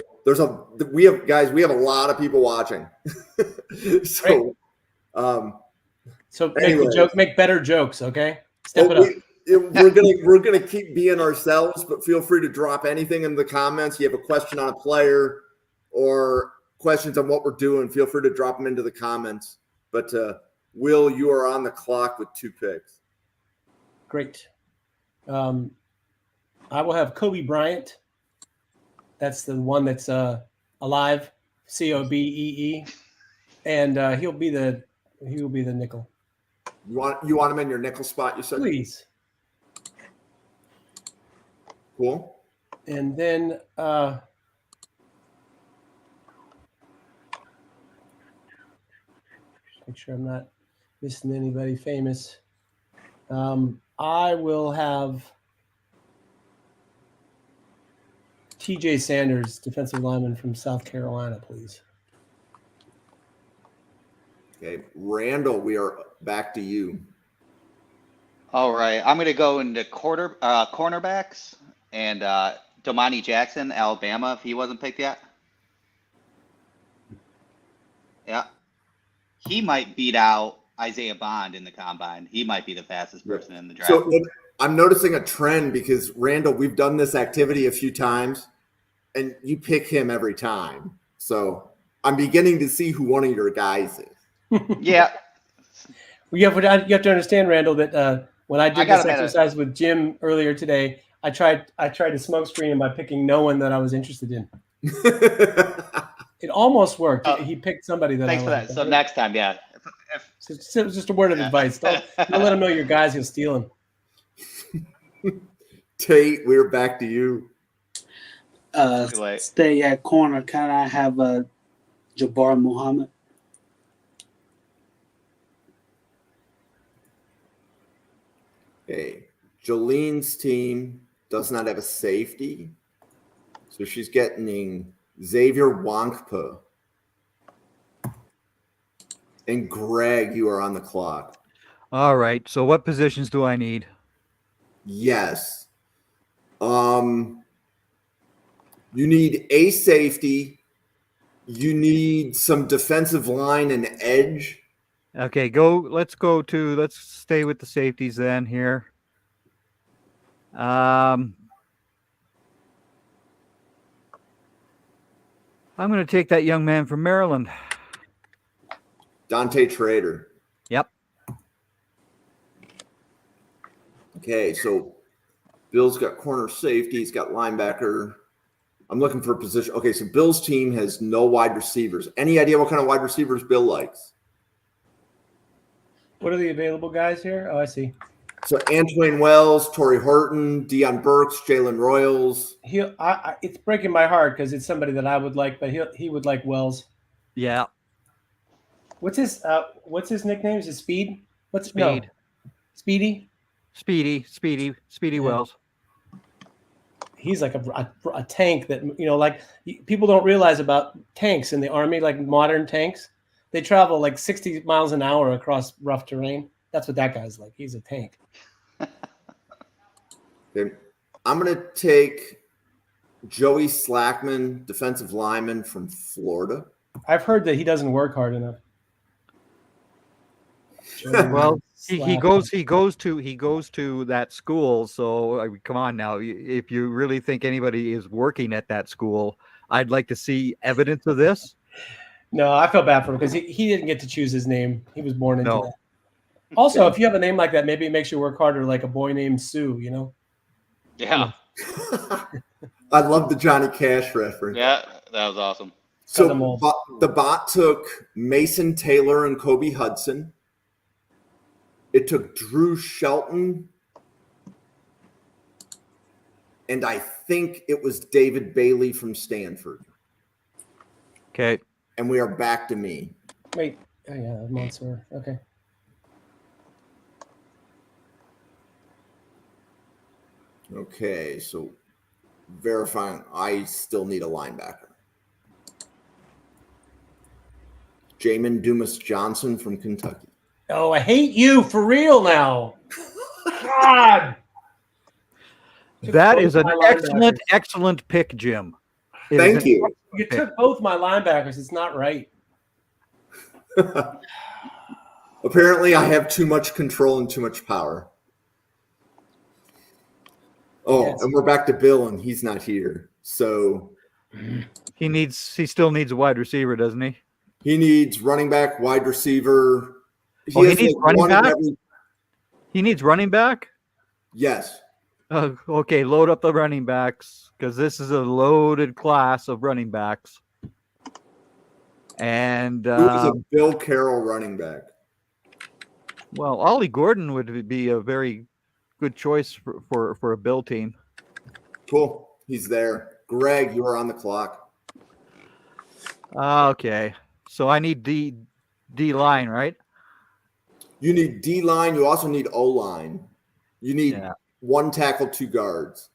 we have a lot of people watching. So make better jokes, okay? Step it up. we're gonna keep being ourselves, but feel free to drop anything in the comments. You have a question on a player or questions on what we're doing, feel free to drop them into the comments. But Will, you are on the clock with 2 picks. Great. I will have Kobe Bryant. That's the one that's alive, COBEE, and he'll be the nickel. You want him in your nickel spot, you said? Please. Cool. And then make sure I'm not missing anybody famous. I will have TJ Sanders, defensive lineman from South Carolina, please. Okay, Randall, we are back to you. All right. I'm going to go into cornerbacks and Domani Jackson, Alabama, if he wasn't picked yet. Yeah. He might beat out Isaiah Bond in the combine. He might be the fastest person in the draft. So I'm noticing a trend because, Randall, we've done this activity a few times, and you pick him every time. So I'm beginning to see who one of your guys is. Yeah. You have to understand, Randall, that when I did this gotta exercise with Jim earlier today, I tried to smoke screen him by picking no one that I was interested in. It almost worked. He picked somebody that Thanks I for liked. that. So next time, yeah. So it was just a word of advice. Don't let him know your guys. He'll steal him. Tate, we're back to you. Too late. Stay at corner. Can I have Jabbar Muhammad? Okay, Jolene's team does not have a safety, so she's getting Xavier Wankpa. And Greg, you are on the clock. All right. So what positions do I need? Yes. You need a safety. You need some defensive line and edge. Okay, let's stay with the safeties then here. I'm going to take that young man from Maryland. Dante Trader. Yep. Okay, so Bill's got corner safety. He's got linebacker. I'm looking for a position. Okay, so Bill's team has no wide receivers. Any idea what kind of wide receivers Bill likes? What are the available guys here? Oh, I see. So Antwain Wells, Torrey Horton, Deion Burks, Jalen Royals. It's breaking my heart because it's somebody that I would like, but he would like Wells. Yeah. What's his nickname? Is it Speed? Speed. No. Speedy? Speedy Wells. He's like a tank that, like people don't realize about tanks in the Army, like modern tanks. They travel like 60 miles an hour across rough terrain. That's what that guy's like. He's a tank. Okay. I'm going to take Joey Slackman, defensive lineman from Florida. I've heard that he doesn't work hard enough. Well, he Slack. goes to that school. So I mean, come on now. If you really think anybody is working at that school, I'd like to see evidence of this. No, I feel bad for him because he didn't get to choose his name. He was born into No. that. Also, if you have a name like that, maybe it makes you work harder, like a boy named Sue. You know. Yeah. I love the Johnny Cash reference. Yeah, that was awesome. So Got them all. the bot took Mason Taylor and Kobe Hudson. It took Drew Shelton. And I think it was David Bailey from Stanford. Okay. And we are back to me. Wait. Oh yeah, Monsoor. Okay. Okay, so verifying, I still need a linebacker. Jamin Dumas Johnson from Kentucky. Oh, I hate you for real now. God. That is an my excellent, linebackers. excellent pick, Jim. It is Thank an you. You took both my linebackers. It's not right. Apparently, I have too much control and too much power. Oh, Yes. and we're back to Bill, and he's not here. So He still needs a wide receiver, doesn't he? he needs running back, wide receiver. He needs like running one of back? every- He needs running back. Yes. Okay, load up the running backs because this is a loaded class of running backs. And Who is a Bill Carroll running back? well, Ollie Gordon would be a very good choice for a Bill team. Cool. He's there. Greg, you are on the clock. Okay, so I need D line, right? You need D line. You also need O line. You need Yeah. one tackle, two guards.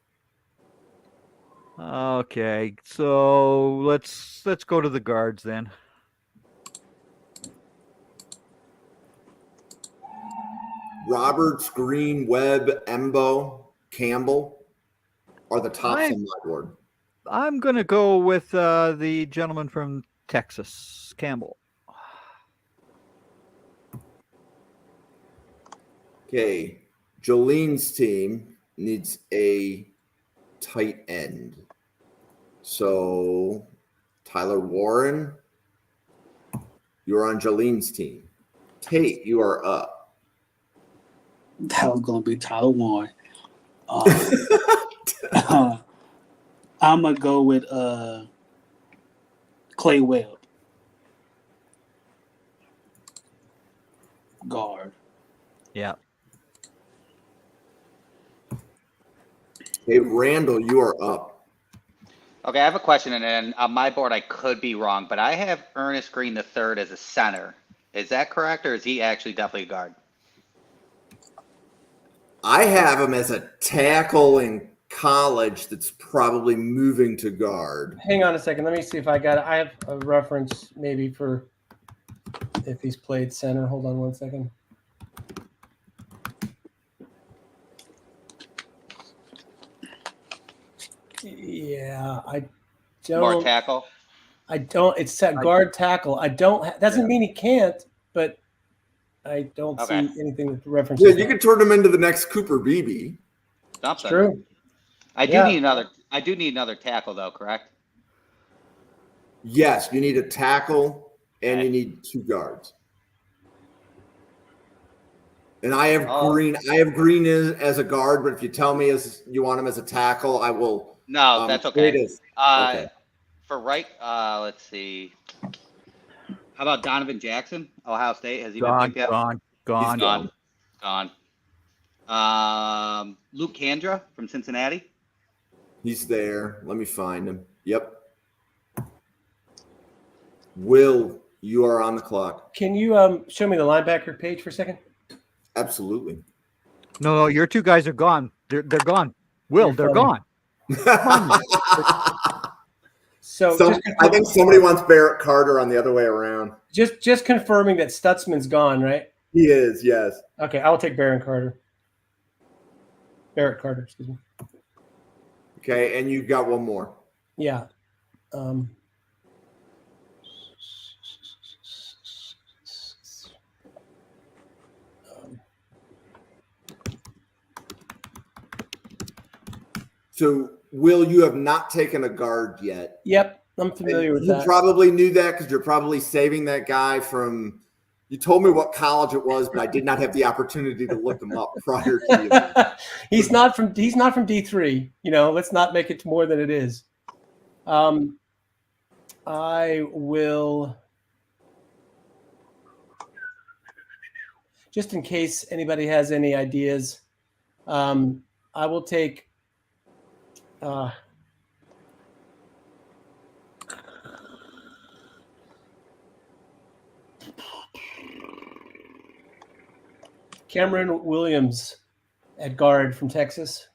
Okay, so let's go to the guards then. Roberts, Green, Webb, Embo, Campbell are the tops I- on my board. I'm gonna go with the gentleman from Texas, Campbell. Okay. Jolene's team needs a tight end. So Tyler Warren, you're on Jolene's team. Tate, you are up. That was gonna be Tyler Warren. I'm gonna go with Clay Webb, guard. Yeah. Hey, Randall, you are up. Okay, I have a question, and then on my board I could be wrong, but I have Ernest Green III as a center. Is that correct, or is he actually definitely a guard? I have him as a tackle in college that's probably moving to guard. Hang on a second. Let me see if I got it. I have a reference maybe for if he's played center. Hold on one second. Yeah, I More don't. tackle? I don't. It's set guard tackle. I don't. Doesn't mean he can't, but I don't Okay. see anything that references. Yeah, you that. could turn him into the next Cooper Beebe. Something. True. I do Yeah. need another. I do need another tackle, though. Correct? Yes, you need a tackle and Okay. you need two guards. And I have Oh. Green. I have Green as a guard, but if you tell me as you want him as a tackle, I will. No, that's okay. trade it. Okay. For right. Let's see. How about Donovan Jackson, Ohio State? Has he been Gone, picked yet? gone, gone. He's Gone. Gone. Luke Kandra from Cincinnati. He's there. Let me find him. Yep. Will, you are on the clock. Can you show me the linebacker page for a second? Absolutely. No, your two guys are gone. They're gone. Will, You're they're funny. gone. So I think somebody wants Barrett Carter on the other way around. just confirming that Stutzman's gone, right? He is, yes. Okay, I'll take Barrett Carter. Excuse me. Okay, and you've got one more. Yeah. So, Will, you have not taken a guard yet. Yep, I'm familiar with You that. probably knew that because you're probably saving that guy from. You told me what college it was, but I did not have the opportunity to look him up prior to the event. He's not from D3. Let's not make it more than it is. I will, just in case anybody has any ideas, I will take Cameron Williams at guard from Texas.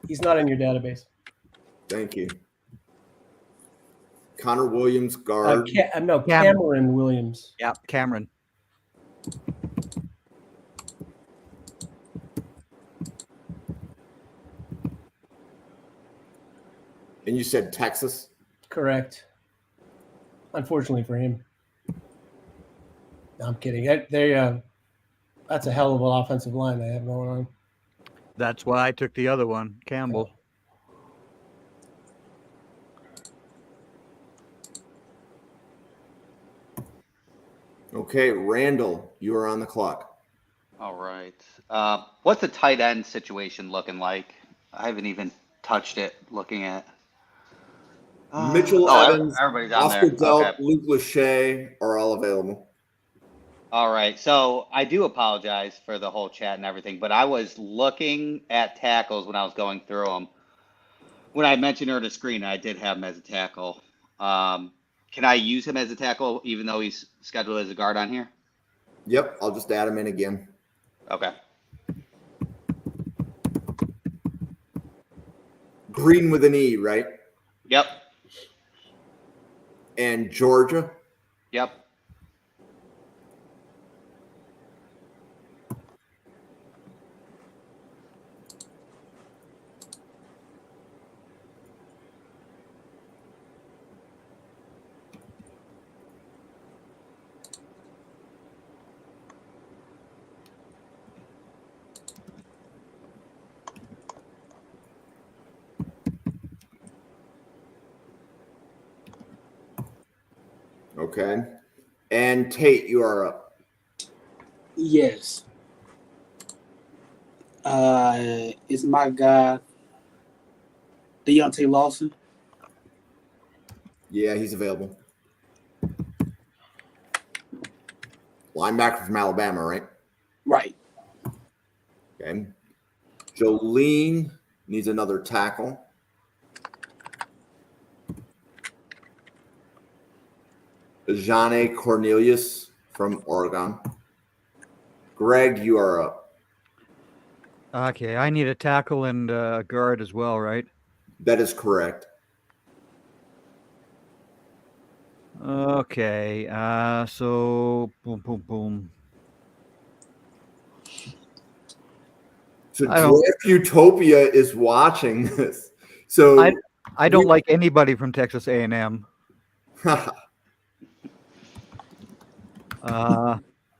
He's not in your database. Thank you. Connor Williams, guard. Cameron Williams. Yeah, Cameron. And you said Texas? Correct. Unfortunately for him. No, I'm kidding. That's a hell of an offensive line they have going on. That's why I took the other one, Campbell. Okay, Randall, you are on the clock. All right. What's the tight end situation looking like? I haven't even touched it looking at. Mitchell Evans, everybody's on Oscar there. Delp, Okay. Luke Lachey are all available. All right. So I do apologize for the whole chat and everything, but I was looking at tackles when I was going through them. When I mentioned Ernest Green, I did have him as a tackle. Can I use him as a tackle even though he's scheduled as a guard on here? Yep, I'll just add him in again. Okay. Green with an E, right? Yep. And Georgia? Yep. Okay. And Tate, you are up. Yes. It's my guy, Deontay Lawson. Yeah, he's available. Linebacker from Alabama, right? Right. Okay. Jolene needs another tackle. Jane Cornelius from Oregon. Greg, you are up. Okay, I need a tackle and a guard as well, right? That is correct. Okay, so boom, boom, boom. So I don't- Draft Utopia is watching this. So I don't like anybody from Texas A&M.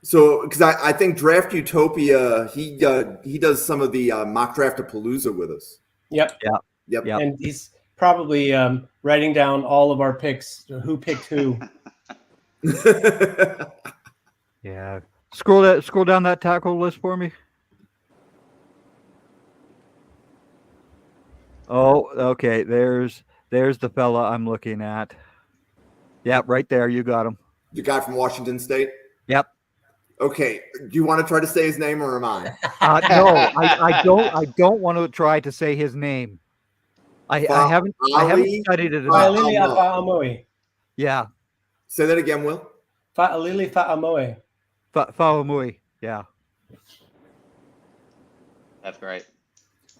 So, because I think Draft Utopia, he does some of the mock draft of Palooza with us. Yep. Yep. Yep. And he's probably writing down all of our picks, who picked who. Yeah. Scroll down that tackle list for me. Oh, okay. There's the fella I'm looking at. Yeah, right there. You got him. The guy from Washington State. Yep. Okay. Do you want to try to say his name or am I? No, I don't want to try to say his name. I haven't studied it enough. Fa'alili Fa'amoe. Yeah. Say that again, Will. Fa'alili Fa'amoe. Fa'amui. Yeah. That's great.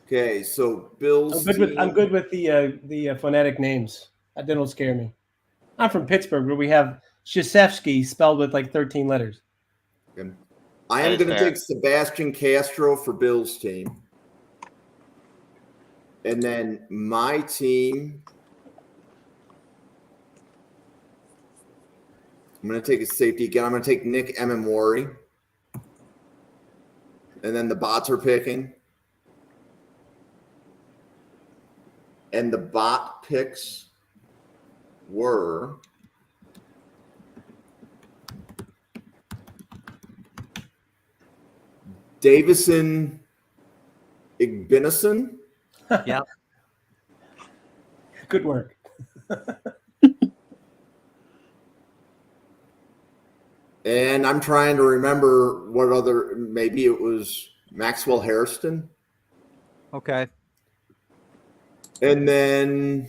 Okay, so Bill's. I'm good with the phonetic names. That don't scare me. I'm from Pittsburgh, where we have Krzyzewski spelled with like 13 letters. I am going to take Sebastian Castro for Bill's team. And then my team, I'm going to take a safety again. I'm going to take Nick Emamori. And then the bots are picking. And the bot picks were Davison Igbinison. Yeah. Good work. And I'm trying to remember what other, maybe it was Maxwell Hairston. Okay. And then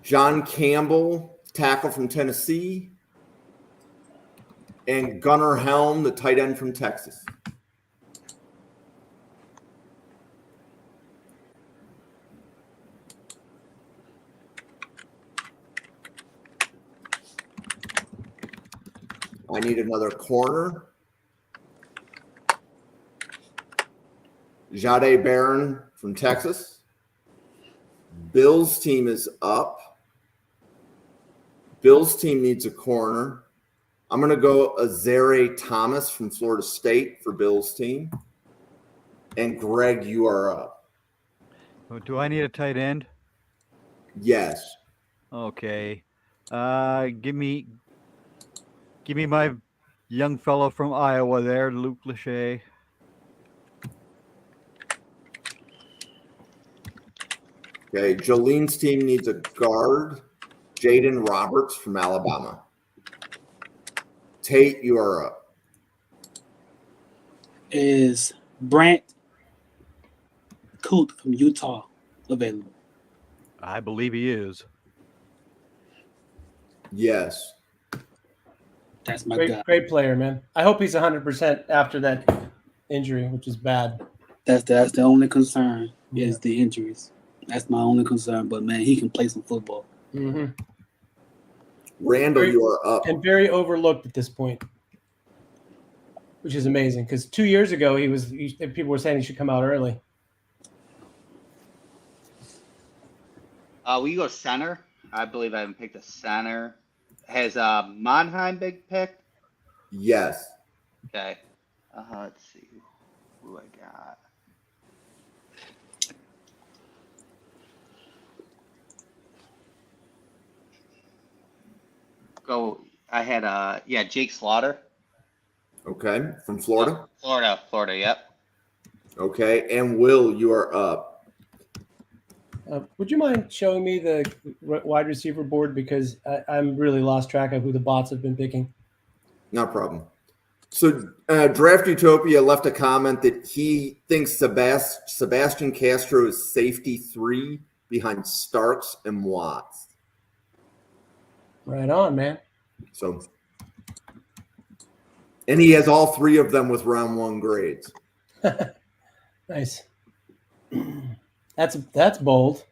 John Campbell, tackle from Tennessee. And Gunnar Helm, the tight end from Texas. I need another corner. Jade Barron from Texas. Bill's team is up. Bill's team needs a corner. I'm going to go Azere Thomas from Florida State for Bill's team. And Greg, you are up. Do I need a tight end? Yes. Okay. Give me my young fellow from Iowa there, Luke Lachey. Okay. Jolene's team needs a guard. Jaden Roberts from Alabama. Tate, you are up. Is Brant Coote from Utah available? I believe he is. Yes. That's my guy. Great player, man. I hope he's 100% after that injury, which is bad. That's the only concern is the injuries. That's my only concern. But man, he can play some football. Mm-hmm. Randall, you are up. And very overlooked at this point, which is amazing because 2 years ago people were saying he should come out early. Will you go center? I believe I haven't picked a center. Has Monheim big pick? Yes. Okay. Let's see who I got. Go. I had Jake Slaughter. Okay. From Florida. Florida. Yep. Okay. And Will, you are up. Would you mind showing me the wide receiver board because I'm really lost track of who the bots have been picking? No problem. So Draft Utopia left a comment that he thinks Sebastian Castro is safety 3 behind Starks and Watts. Right on, man. So, and he has all 3 of them with round 1 grades. Nice. That's bold.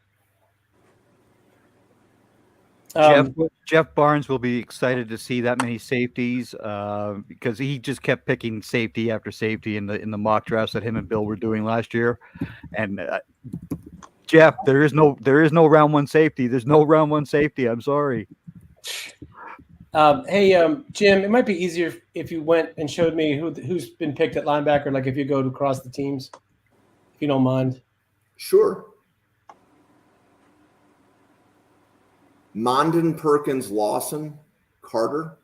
Jeff Barnes will be excited to see that many safeties because he just kept picking safety after safety in the mock drafts that him and Bill were doing last year. And Jeff, there is no round 1 safety. There's no round 1 safety. I'm sorry. Hey, Jim, it might be easier if you went and showed me who's been picked at linebacker, like if you go across the teams, if you don't mind. Sure. Mondon, Perkins, Lawson, Carter.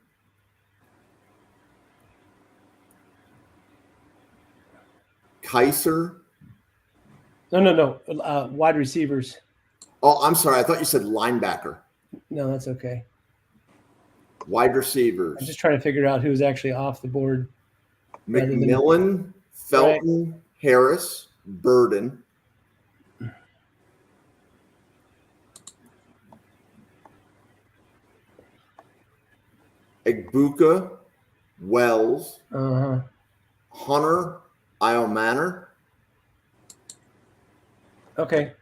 Kaiser. No. Wide receivers. Oh, I'm sorry. I thought you said linebacker. No, that's okay. Wide receivers. I'm just trying to figure out who's actually off the board. McMillan, Felton, Harris, Burden. Egbuka, Wells, Uh-huh. Hunter, Iomanner. Okay.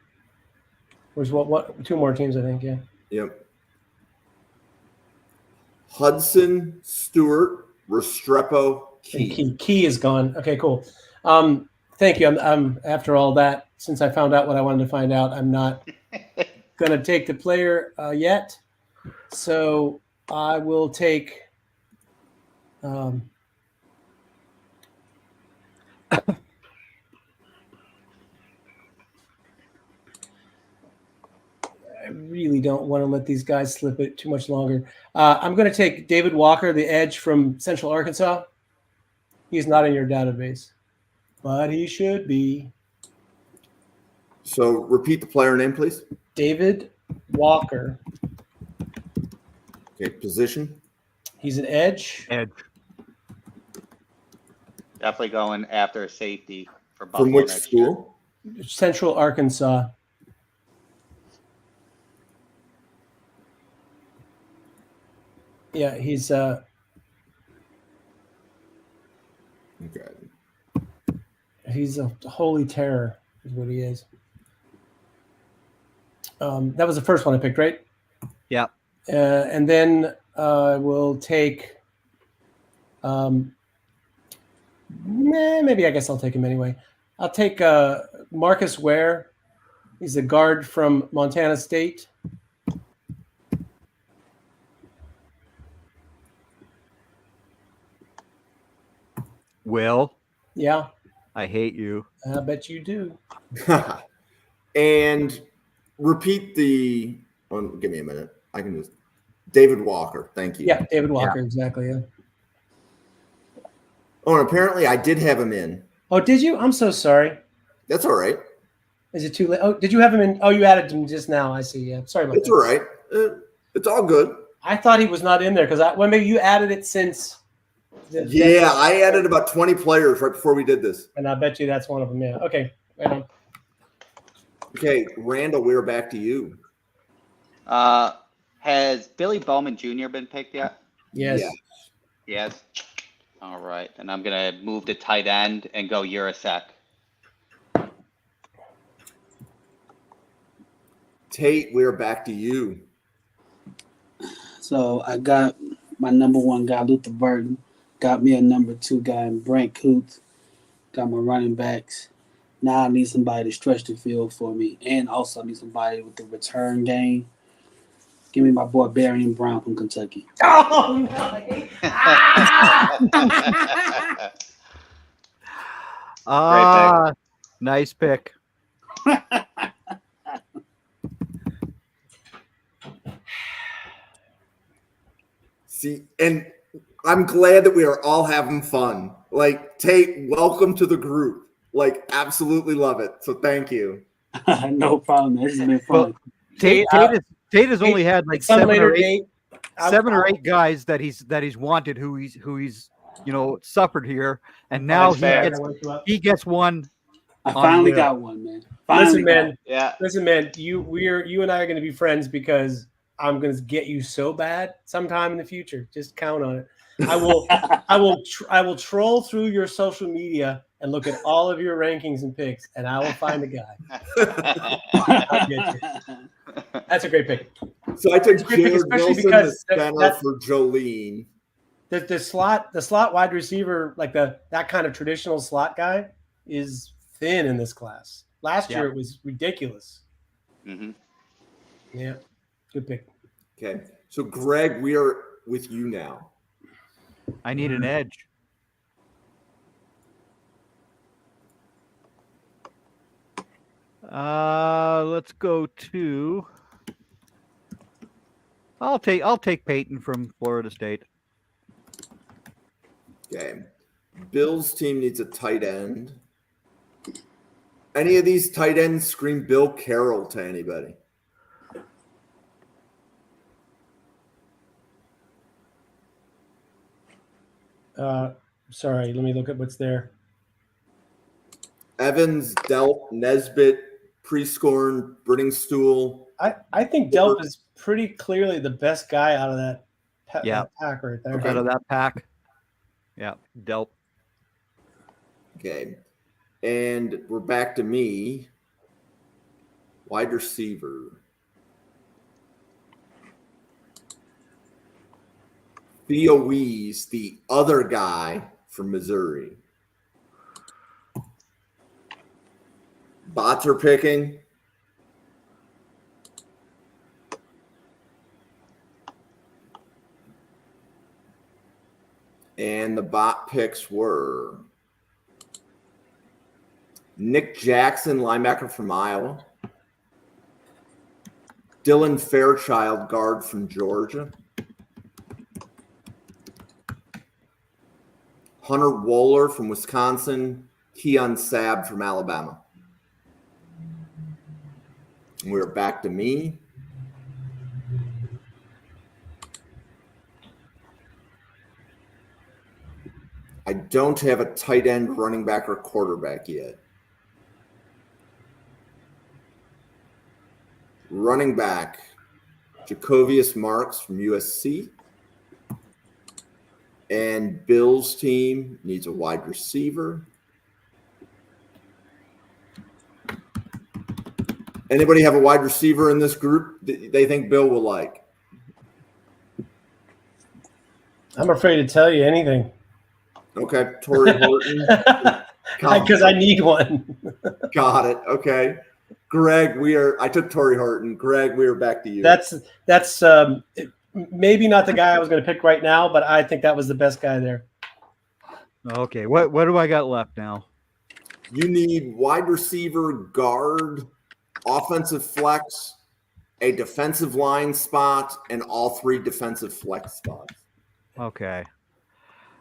There's what 2 more teams, I think, yeah. Yep. Hudson, Stewart, Restrepo, And Key. Key is gone. Okay, cool. Thank you. I'm after all that, since I found out what I wanted to find out, I'm not going to take the player yet. So I will take. I really don't want to let these guys slip it too much longer. I'm going to take David Walker, the edge from Central Arkansas. He's not in your database, but he should be. So repeat the player name, please. David Walker. Okay, position. He's an edge. Edge. Definitely going after a safety for Buffalo From which next year. school? Central Arkansas. Yeah, he's Okay. he's a holy terror, is what he is. That was the first one I picked, right? Yeah. And then we'll take. Maybe I guess I'll take him anyway. I'll take Marcus Ware. He's a guard from Montana State. Will, Yeah, I hate you. I bet you do. And repeat the. Oh, give me a minute. I can just. David Walker. Thank you. Yeah, David Walker, exactly. Yeah. Oh, and apparently I did have him in. Oh, did you? I'm so sorry. That's all right. Is it too late? Oh, did you have him in? Oh, you added him just now. I see. Yeah, sorry about It's that. all right. It's all good. I thought he was not in there because well, maybe you added it since. Yeah, I added about 20 players right before we did this. And I bet you that's one of them. Yeah. Okay. Right on. Okay, Randall, we're back to you. Has Billy Bowman Jr. been picked yet? Yes. Yeah. Yes. All right, and I'm gonna move to tight end and go Urasek. Tate, we're back to you. So I got my number one guy, Luther Burton. Got me a number two guy in Brent Coots. Got my running backs. Now I need somebody to stretch the field for me. And also I need somebody with the return game. Give me my boy Barry Brown from Kentucky. Oh no! Nice pick. See, and I'm glad that we are all having fun. Like, Tate, welcome to the group. Like, absolutely love it. So thank you. No problem. This has been fun. Tate has only had like Some seven or later eight date. guys that he's wanted who he's suffered here, and now That's he gets one. I finally Unreal. got one, man. Finally Listen, man. You and I are going to be friends because I'm going to get you so bad sometime in the future. Just count on it. I will troll through your social media and look at all of your rankings and picks, and I will find a guy. I'll get you. That's a great pick. So I took It's a good pick, Jared especially Wilson, the because center for Jolene. The slot wide receiver, like that kind of traditional slot guy, is thin in this class. Last year it was ridiculous. Mm-hmm. Yeah, good pick. Okay. So, Greg, we are with you now. I need an edge. Let's go to. I'll take Peyton from Florida State. Okay. Bill's team needs a tight end. Any of these tight ends scream Bill Carroll to anybody? Sorry, let me look at what's there. Evans, Delp, Nesbitt, Prescorn, Brittingstool. I think Delp is pretty clearly the best guy out of that pack right there. Out of that pack. Yeah, Delp. Okay. And we're back to me. Wide receiver. Theo Wees, the other guy from Missouri. Bots are picking. And the bot picks were Nick Jackson, linebacker from Iowa. Dylan Fairchild, guard from Georgia. Hunter Wohler from Wisconsin. Keon Sabb from Alabama. And we're back to me. I don't have a tight end, running back, or quarterback yet. Running back, Jacovius Marks from USC. And Bill's team needs a wide receiver. Anybody have a wide receiver in this group that they think Bill will like? I'm afraid to tell you anything Okay, Torrey Horton. because I need one. Got it. Okay. Greg, I took Torrey Horton. Greg, we are back to you. That's maybe not the guy I was going to pick right now, but I think that was the best guy there. Okay, what do I got left now? You need wide receiver, guard, offensive flex, a defensive line spot, and all 3 defensive flex spots. Okay.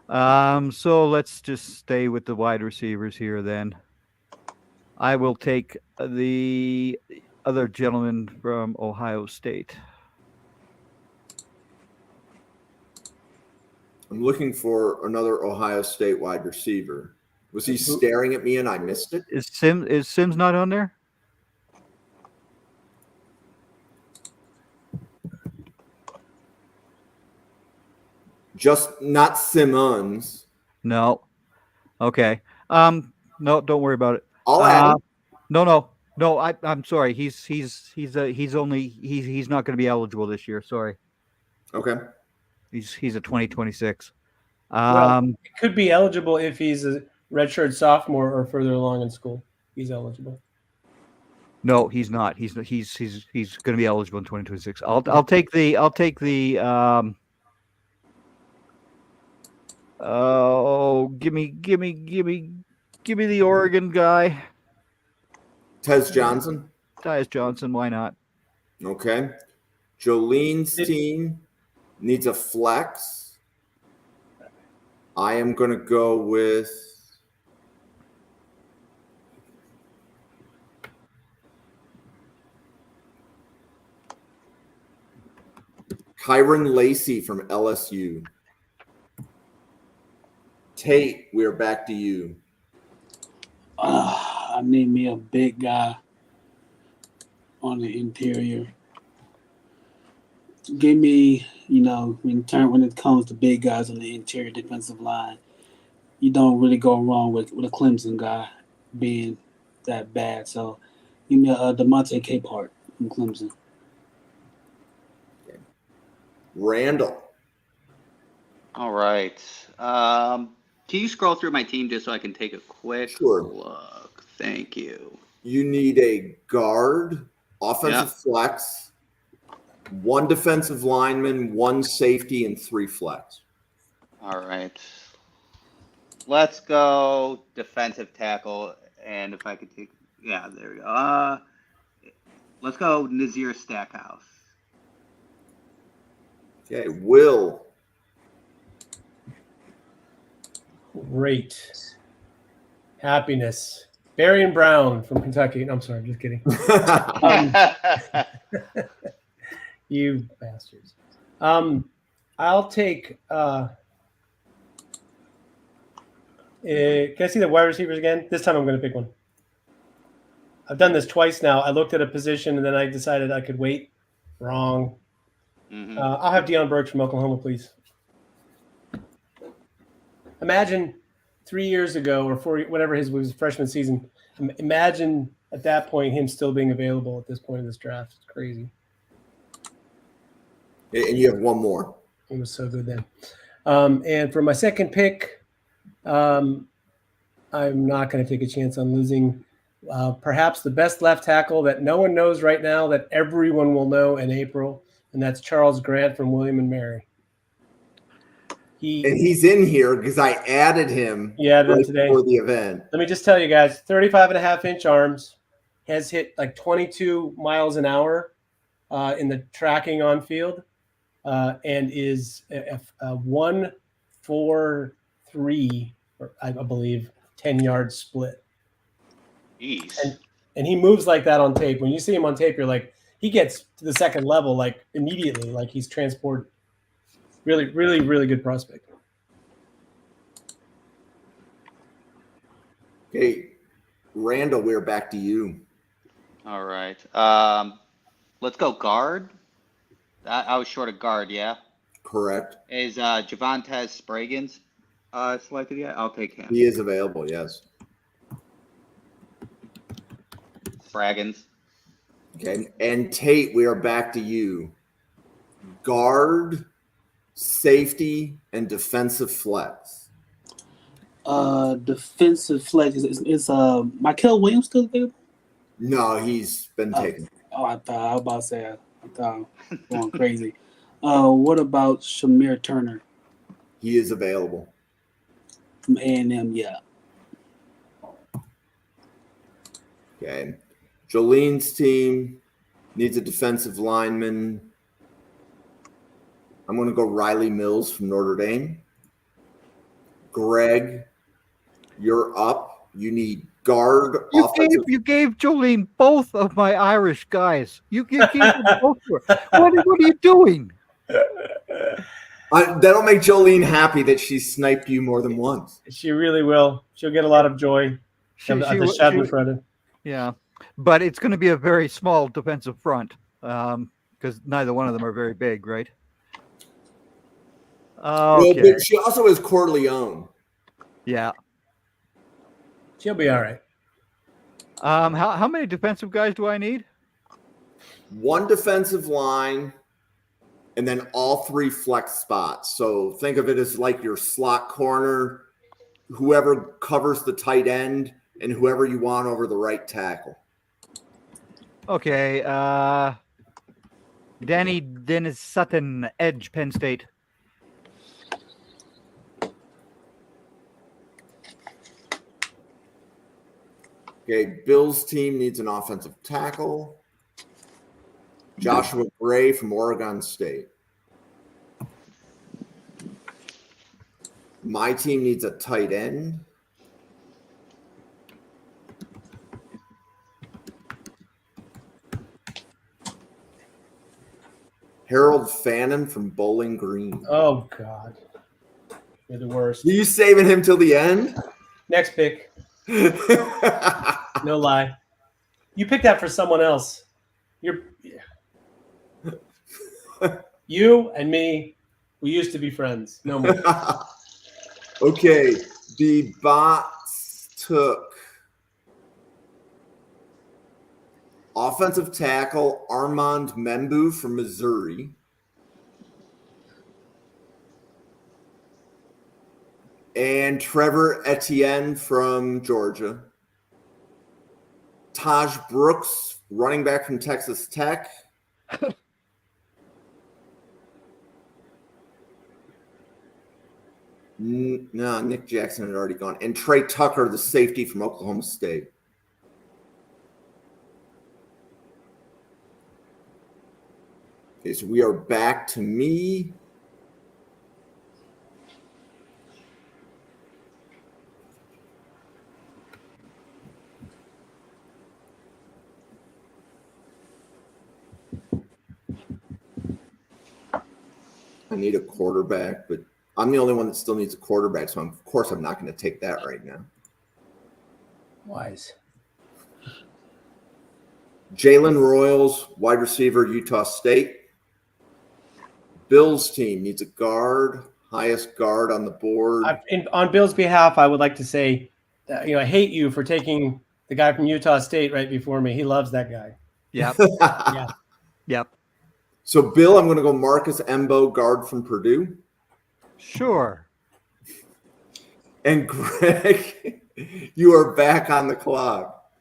So let's just stay with the wide receivers here then. I will take the other gentleman from Ohio State. I'm looking for another Ohio State wide receiver. Was he staring at me and I missed it? Is Sims not on there? Just not Simmons. No. Okay. No, don't worry about it. I'll add him. No. I'm sorry. He's not going to be eligible this year. Sorry. Okay. He's a 2026. Well, it could be eligible if he's a redshirt sophomore or further along in school. He's eligible. No, he's not. He's going to be eligible in 2026. I'll take the give me the Oregon guy. Tez Johnson. Tyus Johnson, why not? Okay. Jolene's team needs a flex. I am going to go with Kyron Lacey from LSU. Tate, we're back to you. I need me a big guy on the interior. Give me, when it comes to big guys on the interior defensive line, you don't really go wrong with a Clemson guy being that bad. So give me a DeMonte Capehart from Clemson. Randall. All right. Can you scroll through my team just so I can take a quick look? Thank you. You need a guard, offensive flex, 1 defensive lineman, 1 safety, and 3 flex. All right. Let's go defensive tackle. And if I could take, there we go. Let's go Nazir Stackhouse. Okay, Will. Great. Happiness. Barian Brown from Kentucky. No, I'm sorry, I'm just kidding. You bastards. I'll take can I see the wide receivers again? This time I'm going to pick one. I've done this twice now. I looked at a position and then I decided I could wait. Wrong. Mm-hmm. I'll have Deion Burks from Oklahoma, please. Imagine 3 years ago or 4, whatever his was freshman season. Imagine at that point him still being available at this point in this draft. It's crazy. And you have one more. He was so good then. And for my second pick, I'm not going to take a chance on losing perhaps the best left tackle that no one knows right now that everyone will know in April, and that's Charles Grant from William and Mary. And he's in here because I added him right today before the event. Let me just tell you guys, 35.5-inch arms, has hit like 22 miles an hour in the tracking on field, and is a 1-4-3, I believe, 10-yard split. Jeez. And he moves like that on tape. When you see him on tape, you're like, he gets to the second level like immediately, like he's transported. Really, really, really good prospect. Okay, Randall, we're back to you. All right. Let's go guard. I was short of guard, yeah. Correct. Is Javontes Spraggins selected yet? I'll take him. He is available, yes. Spraggins. Okay, and Tate, we are back to you. Guard, safety, and defensive flex. Defensive flex is Michael Williams still available? No, he's been taken. Oh, I was about to say I thought I was going crazy. What about Shamir Turner He is available. from A&M? Yeah. Okay. Jolene's team needs a defensive lineman. I'm going to go Riley Mills from Notre Dame. Greg, you're up. You need guard, offensive. You gave Jolene both of my Irish guys. You gave them both to her. What are you doing? That'll make Jolene happy that she sniped you more than once. She really will. She'll get a lot of joy. The Schadenfreude. Yeah, but it's going to be a very small defensive front because neither one of them are very big, right? Okay. Well, but she also has Corleone. Yeah. She'll be all right. How many defensive guys do I need? One defensive line, and then all three flex spots. So think of it as like your slot corner, whoever covers the tight end, and whoever you want over the right tackle. Okay. Danny Dennis Sutton, edge, Penn State. Okay, Bill's team needs an offensive tackle. Joshua Gray from Oregon State. My team needs a tight end. Harold Fannin from Bowling Green. Oh, God. You're the worst. Are you saving him till the end? Next pick. No lie. You picked that for someone else. You and me, we used to be friends. No more. Okay, the bots took offensive tackle Armand Membu from Missouri. And Trevor Etienne from Georgia. Taj Brooks, running back from Texas Tech. No, Nick Jackson had already gone. And Trey Tucker, the safety from Oklahoma State. Okay, so we are back to me. I need a quarterback, but I'm the only one that still needs a quarterback, so of course I'm not going to take that right now. Wise. Jalen Royals, wide receiver, Utah State. Bill's team needs a guard, highest guard on the board. On Bill's behalf, I would like to say, I hate you for taking the guy from Utah State right before me. He loves that guy. Yep. Yeah. Yep. So, Bill, I'm going to go Marcus Embo, guard from Purdue. Sure. And Greg, you are back on the clock.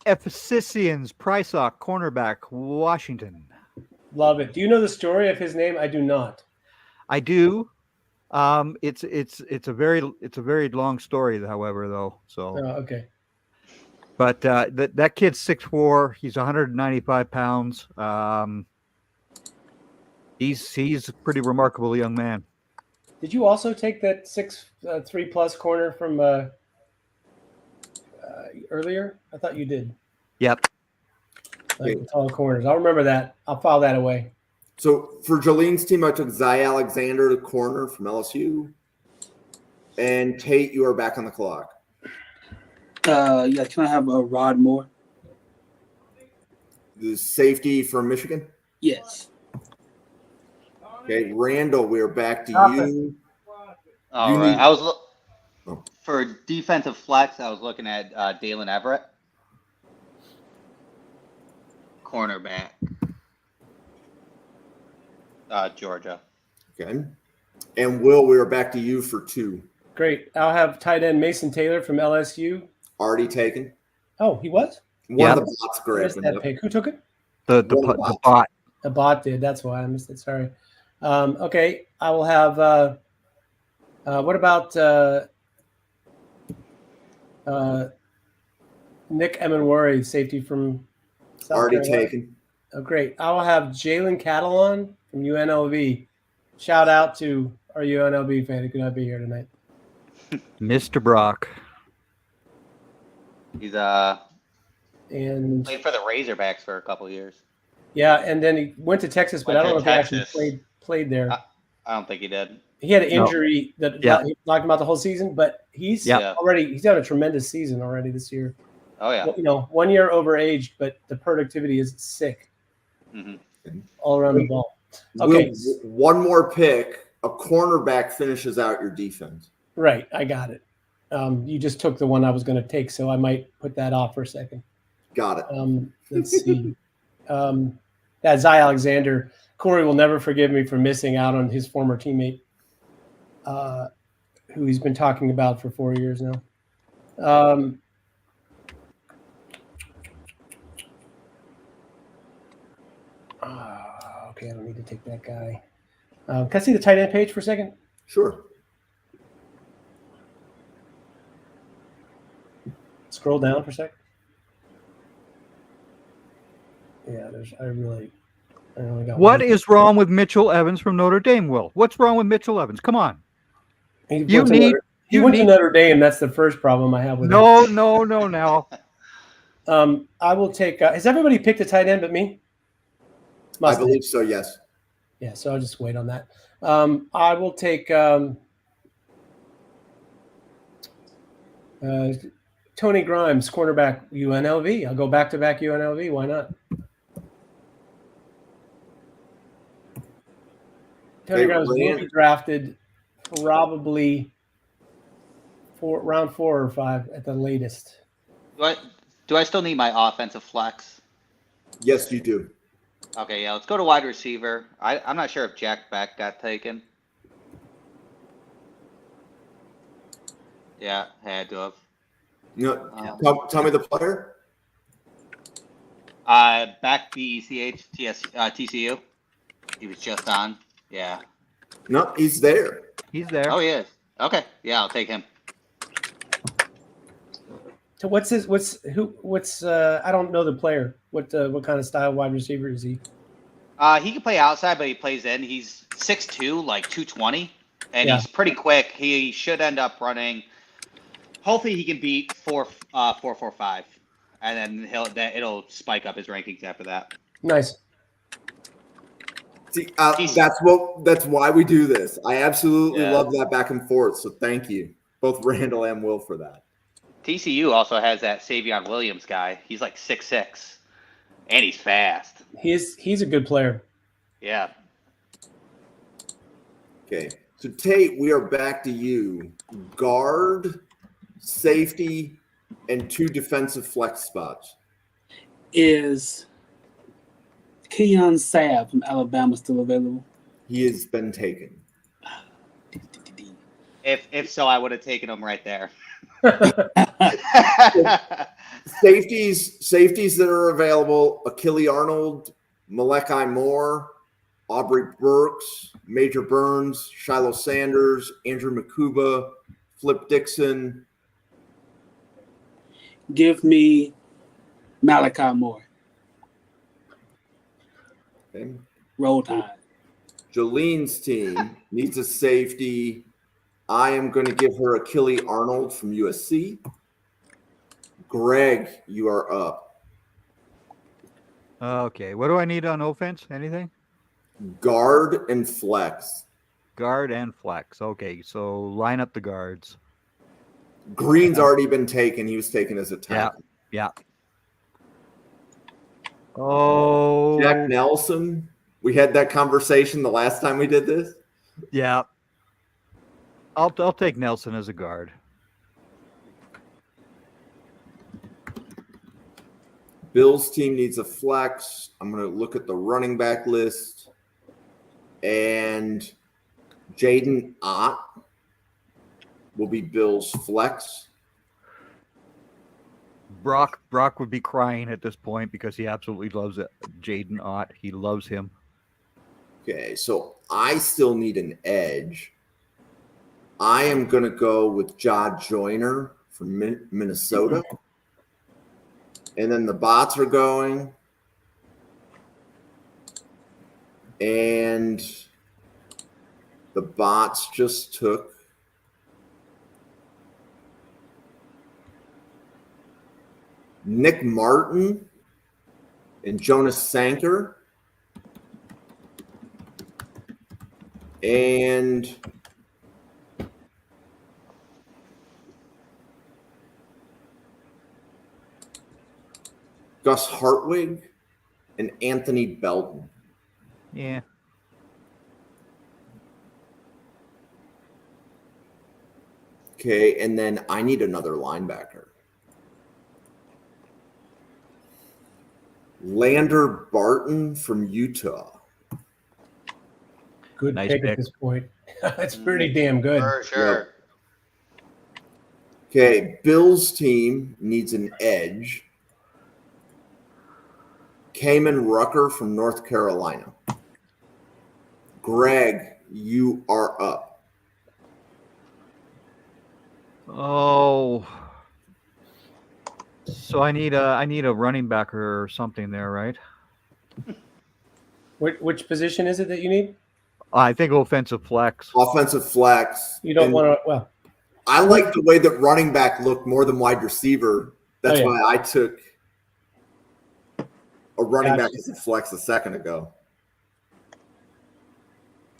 Ephesians Prysock, cornerback, Washington. Love it. Do you know the story of his name? I do not. I do. It's a very long story, however, though. So, Oh, okay. but that kid's 6'4". He's 195 pounds. He's a pretty remarkable young man. Did you also take that 6'3" corner from earlier? I thought you did. Yep. Like the tall corners. I'll remember that. I'll file that away. So for Jolene's team, I took Zy Alexander, the corner from LSU. And Tate, you are back on the clock. Yeah, can I have a Rod Moore? The safety from Michigan. Yes. Okay, Randall, we are back to you. All You right. need- I was Oh. for defensive flex. I was looking at Dalen Everett, cornerback, Georgia. Okay. And Will, we are back to you for 2. Great. I'll have tight end Mason Taylor from LSU. Already taken. Oh, he was? One Yep. of the bots I grabbed missed him. that pick. Who took it? The One bot. bot. A bot did. That's why I missed it. Sorry. Okay. I will have. What about Nick Emenwari, safety from South Already Carolina? taken. Oh, great. I will have Jalen Catalon from UNLV. Shout out to our UNLV fan who could not be here tonight. Mr. Brock. He's And played for the Razorbacks for a couple years. yeah, and then he went to Texas, but Went I don't know to if he Texas. actually played there. I don't think he did. He had an No. injury that Yeah. he knocked him out the whole season, but he's Yeah. he's had a tremendous season already this year. Oh yeah. Well, 1 year overaged, but the productivity is sick hmm all around the ball. Okay, Will, one more pick. A cornerback finishes out your defense. right, I got it. You just took the one I was going to take, so I might put that off for a second. Got it. Let's see. That Zy Alexander, Corey will never forgive me for missing out on his former teammate, who he's been talking about for 4 years now. Okay, I don't need to take that guy. Can I see the tight end page for a second? Sure. Scroll down for a sec. Yeah, I only got What one. is wrong with Mitchell Evans from Notre Dame, Will? What's wrong with Mitchell Evans? Come on. He You went to need- Notre- he you went to need- Notre Dame. That's the first problem I have with him. No. I will take. Has everybody picked a tight end but me? I Must have. believe so, yes. Yeah, so I'll just wait on that. I will take Tony Grimes, cornerback, UNLV. I'll go back-to-back UNLV. Why not? Tony Hey, Grimes will Rand- be drafted probably round 4 or 5 at the latest. Do I still need my offensive flex? Yes, you do. Okay, yeah. Let's go to wide receiver. I'm not sure if Jack Beck got taken. Yeah, had to have. No, Um, tell me the player. Beck, BECH, TCU. He was just on. Yeah. No, he's there. He's there. Oh, he is. Okay. Yeah, I'll take him. So I don't know the player. What kind of style wide receiver is he? He can play outside, but he plays in. He's 6'2", like 220, and Yeah. he's pretty quick. He should end up running. Hopefully, he can beat 4.45, and then it'll spike up his rankings after that. Nice. See, that's why we do this. I absolutely Yeah. love that back and forth. So thank you, both Randall and Will, for that. TCU also has that Savion Williams guy. He's like 6'6", and he's fast. He's a good player. Yeah. Okay, so Tate, we are back to you. Guard, safety, and 2 defensive flex spots. Is Keon Sabb from Alabama still available? He has been taken. If so, I would have taken him right there. Safeties that are available: Achille Arnold, Malachi Moore, Aubrey Burks, Major Burns, Shiloh Sanders, Andrew Makuba, Flip Dixon. Give me Malachi Moore. Okay. Roll Tide. Jolene's team needs a safety. I am going to give her Achille Arnold from USC. Greg, you are up. Okay. What do I need on offense? Anything? Guard and flex. Guard and flex. Okay. So line up the guards. Green's already been taken. He was taken as a tackle. Yeah. Oh. Jack Nelson. We had that conversation the last time we did this. Yeah. I'll take Nelson as a guard. Bill's team needs a flex. I'm going to look at the running back list. And Jaden Ott will be Bill's flex. Brock would be crying at this point because he absolutely loves it. Jaden Ott. He loves him. Okay, so I still need an edge. I am going to go with Ja Joyner from Minnesota. And then the bots are going. And the bots just took Nick Martin and Jonas Sanker. And Gus Hartwig and Anthony Belton. Yeah. Okay, and then I need another linebacker. Lander Barton from Utah. Good Nice pick pick. at this point. That's pretty damn good. For sure. Okay, Bill's team needs an edge. Kamen Rucker from North Carolina. Greg, you are up. Oh. So I need a running back or something there, right? Which position is it that you need? I think offensive flex. Offensive flex. You don't And want to. Well, I like the way that running back looked more than wide receiver. That's Oh, yeah. why I took a running Gotcha. back as a flex a second ago.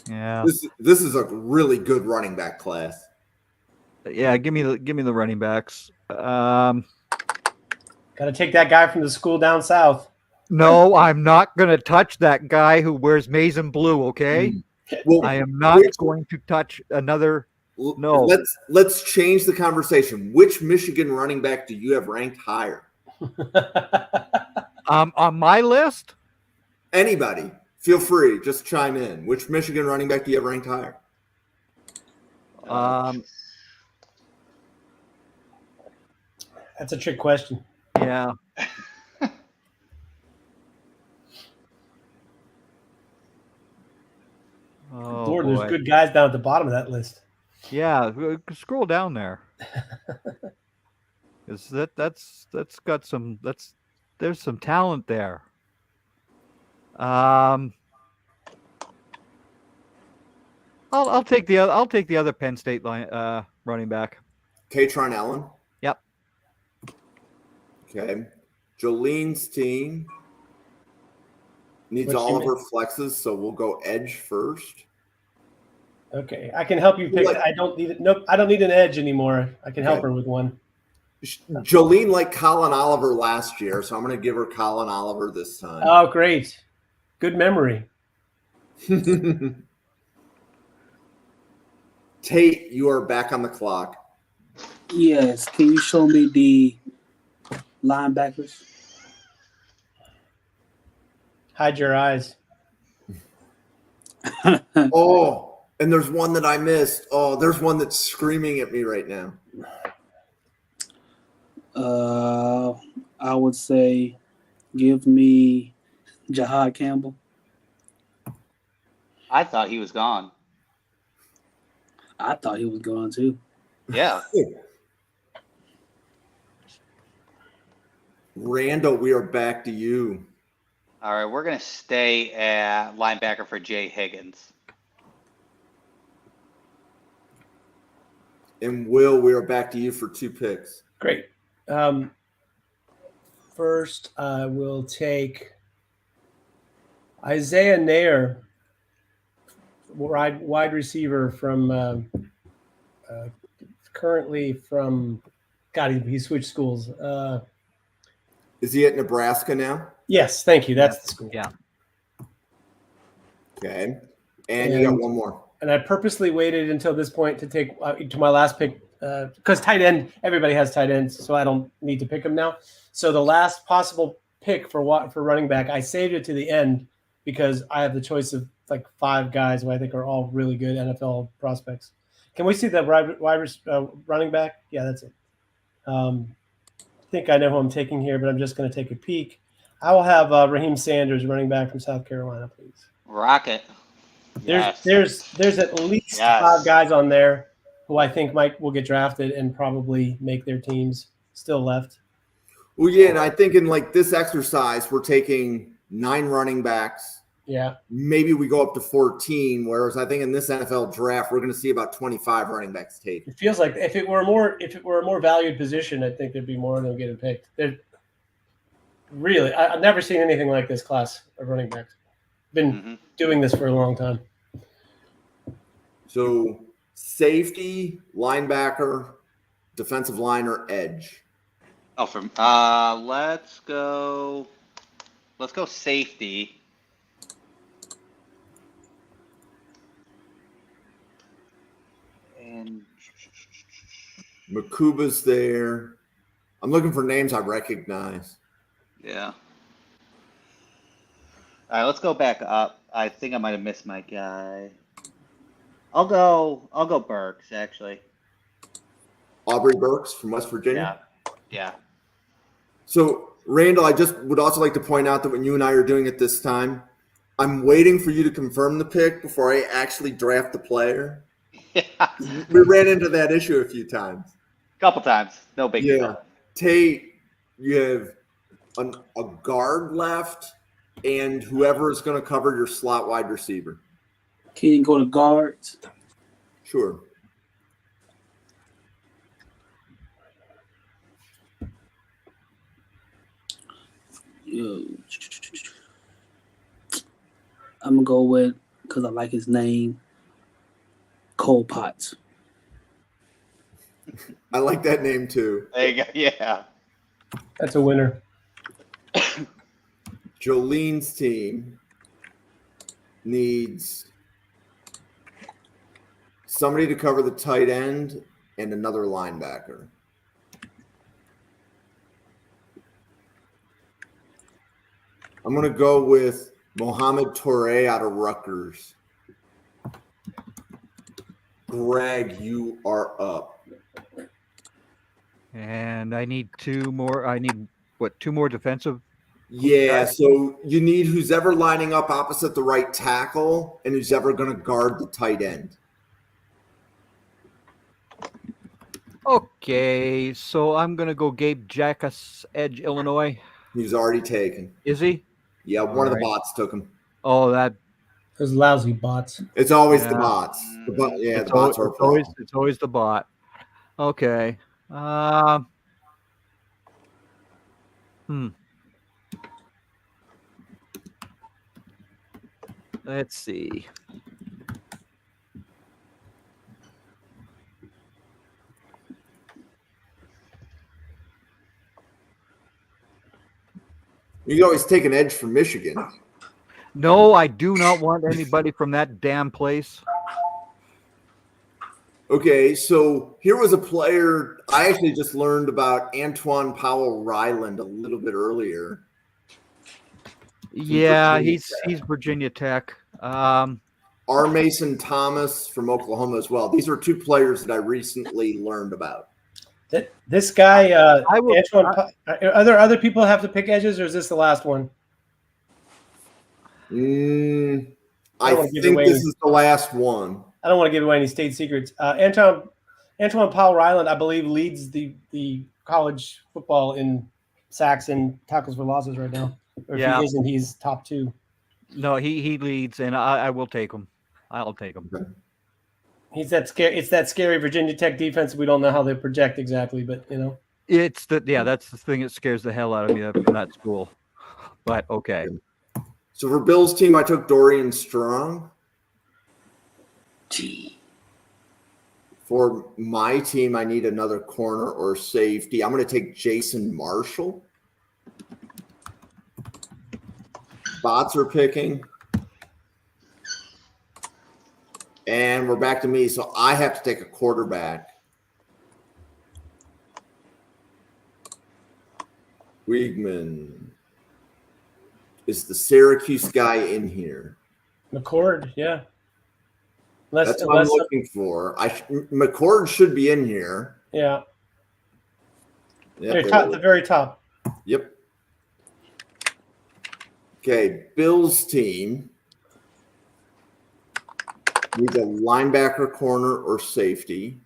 Yeah. This is a really good running back class. Yeah, give me the running backs. got to take that guy from the school down south. No, I'm not going to touch that guy who wears maize and blue, okay? Well, I am not going to touch another. No. Let's change the conversation. Which Michigan running back do you have ranked higher? On my list, Anybody, feel free, just chime in. Which Michigan running back do you have ranked higher? That's a trick question. yeah. Oh, Lord, boy. there's good guys down at the bottom of that list. Yeah, scroll down there. Is that's got some there's some talent there. I'll take the other Penn State running back. Katron Allen? Yep. Okay. Jolene's team needs What's all your of her flexes, so we'll go edge first. Okay, I can help you pick. Like- I don't need it. Nope, I don't need an edge anymore. I can help Okay. her with one. Jolene liked Colin Oliver last year, so I'm going to give her Colin Oliver this time. Oh, great. Good memory. Tate, you are back on the clock. Yes. Can you show me the linebackers? Hide your eyes. Oh, and there's one that I missed. Oh, there's one that's screaming at me right now. I would say give me Jahad Campbell. I thought he was gone. I thought he was going too. Yeah. Randall, we are back to you. All right, we're gonna stay at linebacker for Jay Higgins. And Will, we are back to you for 2 picks. Great. First, I will take Isaiah Nair, wide receiver from currently from. God, he switched schools. Is he at Nebraska now? Yes, thank you. That's the school. Yeah. Okay. And you got And- one more. And I purposely waited until this point to take to my last pick because tight end, everybody has tight ends, so I don't need to pick them now. So the last possible pick for running back, I saved it to the end because I have the choice of like 5 guys who I think are all really good NFL prospects. Can we see the running back? Yeah, that's it. I think I know who I'm taking here, but I'm just going to take a peek. I will have Raheem Sanders, running back from South Carolina, please. Rocket. Yes. There's at least Yes. 5 guys on there who I think will get drafted and probably make their teams still left. Well, yeah, and I think in like this exercise, we're taking 9 running backs. Yeah. Maybe we go up to 14, whereas I think in this NFL draft, we're going to see about 25 running backs taken. It feels like if it were a more valued position, I think there'd be more of them getting picked. They're really, I've never seen anything like this class of running backs. Been doing this for a long time. So safety, linebacker, defensive line, or edge. Oh, from let's go safety. And Makuba's there. I'm looking for names I recognize. yeah. All right, let's go back up. I think I might have missed my guy. I'll go Burks, actually. Aubrey Burks from West Virginia. Yeah. So, Randall, I just would also like to point out that when you and I are doing it this time, I'm waiting for you to confirm the pick before I actually draft the player. Yeah. We ran into that issue a few times. Couple times. No big Yeah. deal. Tate, you have a guard left and whoever is going to cover your slot wide receiver. Can you go to guards? Sure. I'm gonna go with, because I like his name, Cole Potts. I like that name too. There you go. Yeah. That's a winner. Jolene's team needs somebody to cover the tight end and another linebacker. I'm going to go with Mohamed Toure out of Rutgers. Greg, you are up. And I need 2 more. I need, 2 more defensive? Yeah, so you need who's ever lining up opposite the right tackle and who's ever going to guard the tight end. Okay, so I'm going to go Gabe Jackas, Edge, Illinois. He's already taken. Is he? Yeah, one of the All right. bots took him. Oh, that. Those lousy bots. It's always the Yeah. bots. The It's bots are a problem. it's always the bot. Okay. Let's see. You can always take an edge from Michigan. No, I do not want anybody from that damn place. Okay, so here was a player I actually just learned about, Antoine Powell Ryland, a little bit earlier. Yeah, Virginia he's Virginia Tech. R. Mason Thomas from Oklahoma as well. These are 2 players that I recently learned about. This guy, I will. Antoine, are there other people who have to pick edges, or is this the last one? I don't wanna give think away this any- is the last one. I don't want to give away any state secrets. Antoine Powell Ryland, I believe, leads the college football in sacks and tackles for losses right now. Or if Yeah. he isn't, he's top 2. No, he leads, and I will take him. I'll take him. He's that scary. It's that scary Virginia Tech defense. We don't know how they project exactly, but you know. It's that's the thing that scares the hell out of me from that school. But okay. So for Bill's team, I took Dorian Strong. Gee. For my team, I need another corner or safety. I'm going to take Jason Marshall. Bots are picking. And we're back to me. So I have to take a quarterback. Wiegman. Is the Syracuse guy in here? McCord, yeah. That's what I'm looking for. McCord should be in here. Yeah. Yep, The very top. Yep. Okay, Bill's team needs a linebacker, corner, or safety.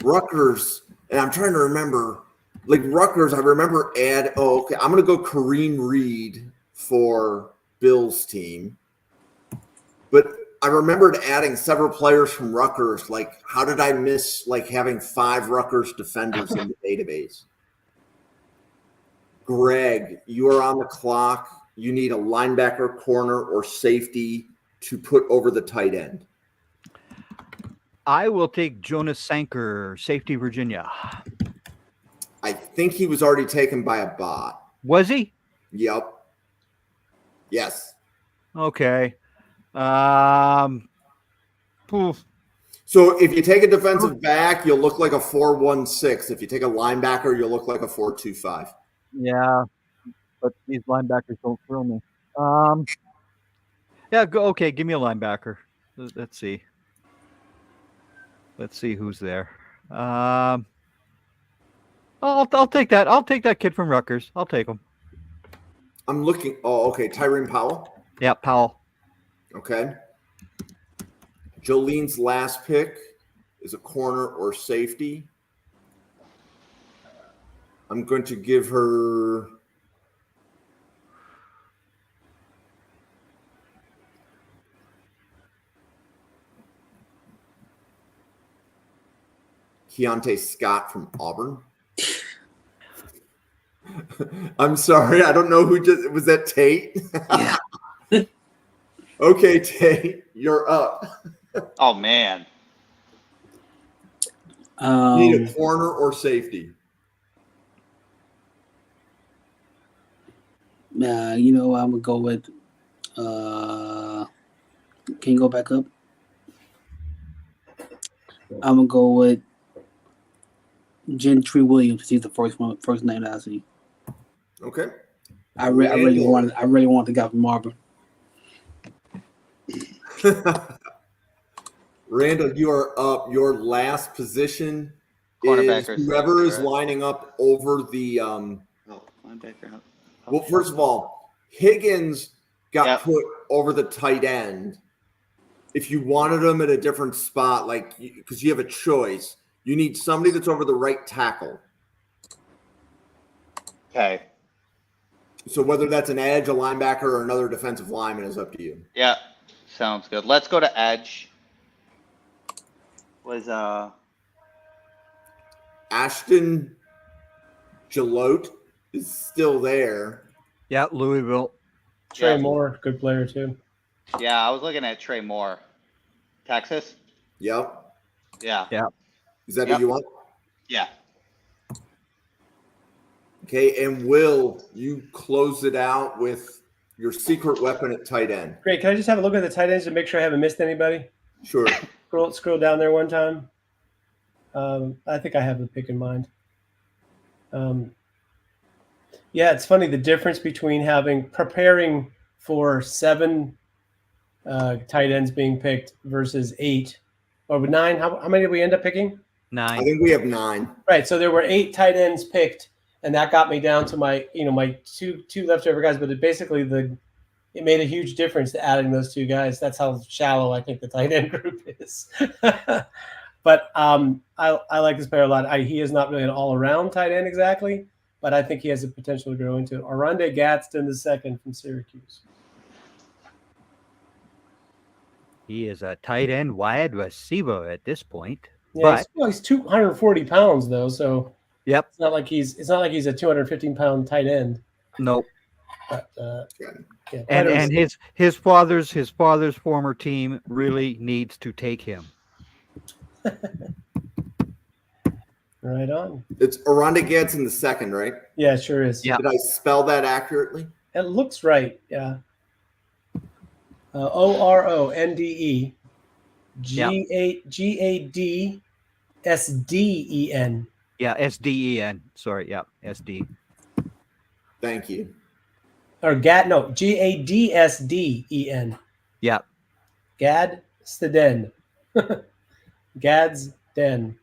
Rutgers, and I'm trying to remember, like Rutgers, I remember I'm going to go Kareem Reed for Bill's team. But I remembered adding several players from Rutgers. Like, how did I miss like having 5 Rutgers defenders in the database? Greg, you are on the clock. You need a linebacker, corner, or safety to put over the tight end. I will take Jonas Sanker, safety, Virginia. I think he was already taken by a bot. Was he? Yep. Yes. Okay. Poof. So if you take a defensive back, you'll look like a 4-1-6. If you take a linebacker, you'll look like a 4-2-5. Yeah, but these linebackers don't thrill me. Yeah, go. Okay, give me a linebacker. Let's see. Let's see who's there. I'll take that. I'll take that kid from Rutgers. I'll take him. I'm looking. Oh, okay. Tyrone Powell. Yeah, Powell. Okay. Jolene's last pick is a corner or safety. I'm going to give her Keontae Scott from Auburn. I'm sorry, I don't know who just was that. Tate. Yeah. Okay, Tate, you're up. Oh man. Need a corner or safety. You know, I'm gonna go with. Can you go back up? I'm gonna go with Gentry Williams. He's the first name that I see. Okay. I really want the guy from Auburn. Randall, you are up. Your last position is Cornerback or whoever safety, is right? lining up over the. Oh, linebacker. Well, first of all, Higgins got Yep. put over the tight end. If you wanted him at a different spot, like because you have a choice, you need somebody that's over the right tackle. Okay. So whether that's an edge, a linebacker, or another defensive lineman is up to you. Yeah. Sounds good. Let's go to edge. Ashton Jalot is still there. Yeah, Louisville. Trey Yeah. Moore, good player too. Yeah, I was looking at Trey Moore. Texas? Yep. Yeah. Is that Yep. who you want? Yeah. Okay, and Will, you close it out with your secret weapon at tight end. Great. Can I just have a look at the tight ends to make sure I haven't missed anybody? Sure. Scroll down there one time. I think I have the pick in mind. Yeah, it's funny the difference between preparing for 7 tight ends being picked versus 8 or 9. How many did we end up picking? I 9. think we have 9. Right. So there were 8 tight ends picked, and that got me down to my two leftover guys. But it basically it made a huge difference to adding those 2 guys. That's how shallow I think the tight end group is. But I like this player a lot. He is not really an all-around tight end exactly, but I think he has the potential to grow into it. Oronde Gadsden II from Syracuse. He is a tight end wide receiver at this point. Yeah, But he's 240 pounds though, so yep, it's not like he's a 215-pound tight end. nope. But yeah, And his father's former team really needs to take him. right on. It's Oronde Gadsden II, right? Yeah, it sure is. Yeah. Did I spell that accurately? It looks right. Yeah. Oronde Gadsden. Yeah, SDEN. Sorry, yeah, SD. Thank you. Or Gadsden. Yeah. Gadsden. Gadsden.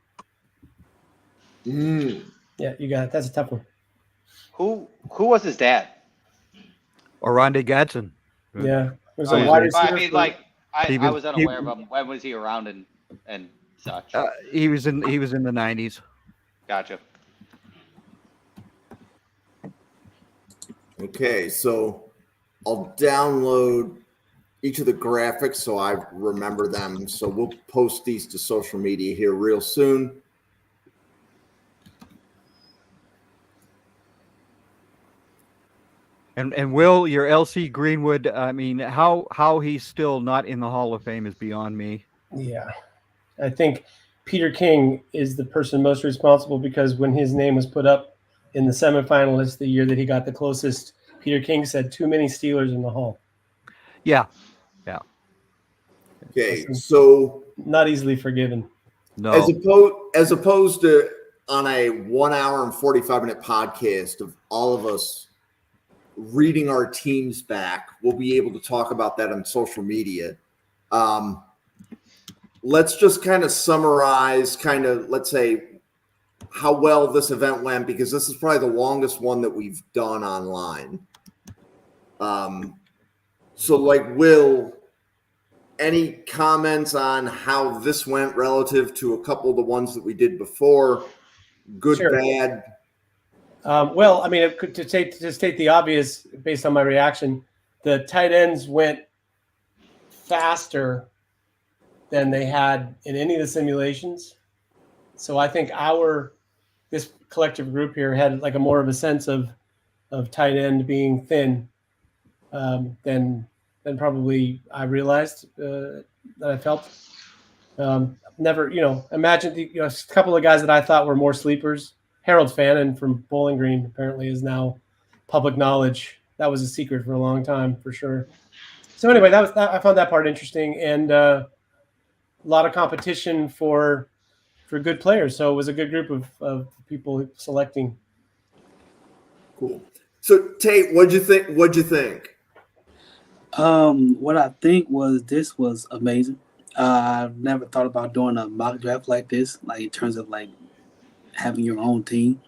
Yeah, you got it. That's a tough one. Who was his dad? Oronde Gadsden. Yeah. It was Oh, a yeah. wide But I receiver mean, for- like He I was- was unaware of him. When was he around and such? He was in the 90s. Gotcha. Okay, so I'll download each of the graphics so I remember them. So we'll post these to social media here real soon. And Will, your LC Greenwood, I mean, how he's still not in the Hall of Fame is beyond me. Yeah. I think Peter King is the person most responsible because when his name was put up in the semifinalists the year that he got the closest, Peter King said too many Steelers in the Hall. Yeah. Okay, so Not easily forgiven. No. as opposed to on a 1 hour and 45-minute podcast of all of us reading our teams back, we'll be able to talk about that on social media. Let's just kind of summarize, let's say, how well this event went, because this is probably the longest one that we've done online. So, Will, any comments on how this went relative to a couple of the ones that we did before? Good, Sure. bad? Well, I mean, to state the obvious, based on my reaction, the tight ends went faster than they had in any of the simulations. So I think this collective group here had like a more of a sense of tight end being thin than probably I realized that I felt. Never, imagine a couple of guys that I thought were more sleepers. Harold Fannin from Bowling Green apparently is now public knowledge. That was a secret for a long time, for sure. So anyway, I found that part interesting, and a lot of competition for good players. So it was a good group of people selecting. Cool. So, Tate, what'd you think? What I think was this was amazing. I've never thought about doing a mock draft like this, like in terms of like having your own team,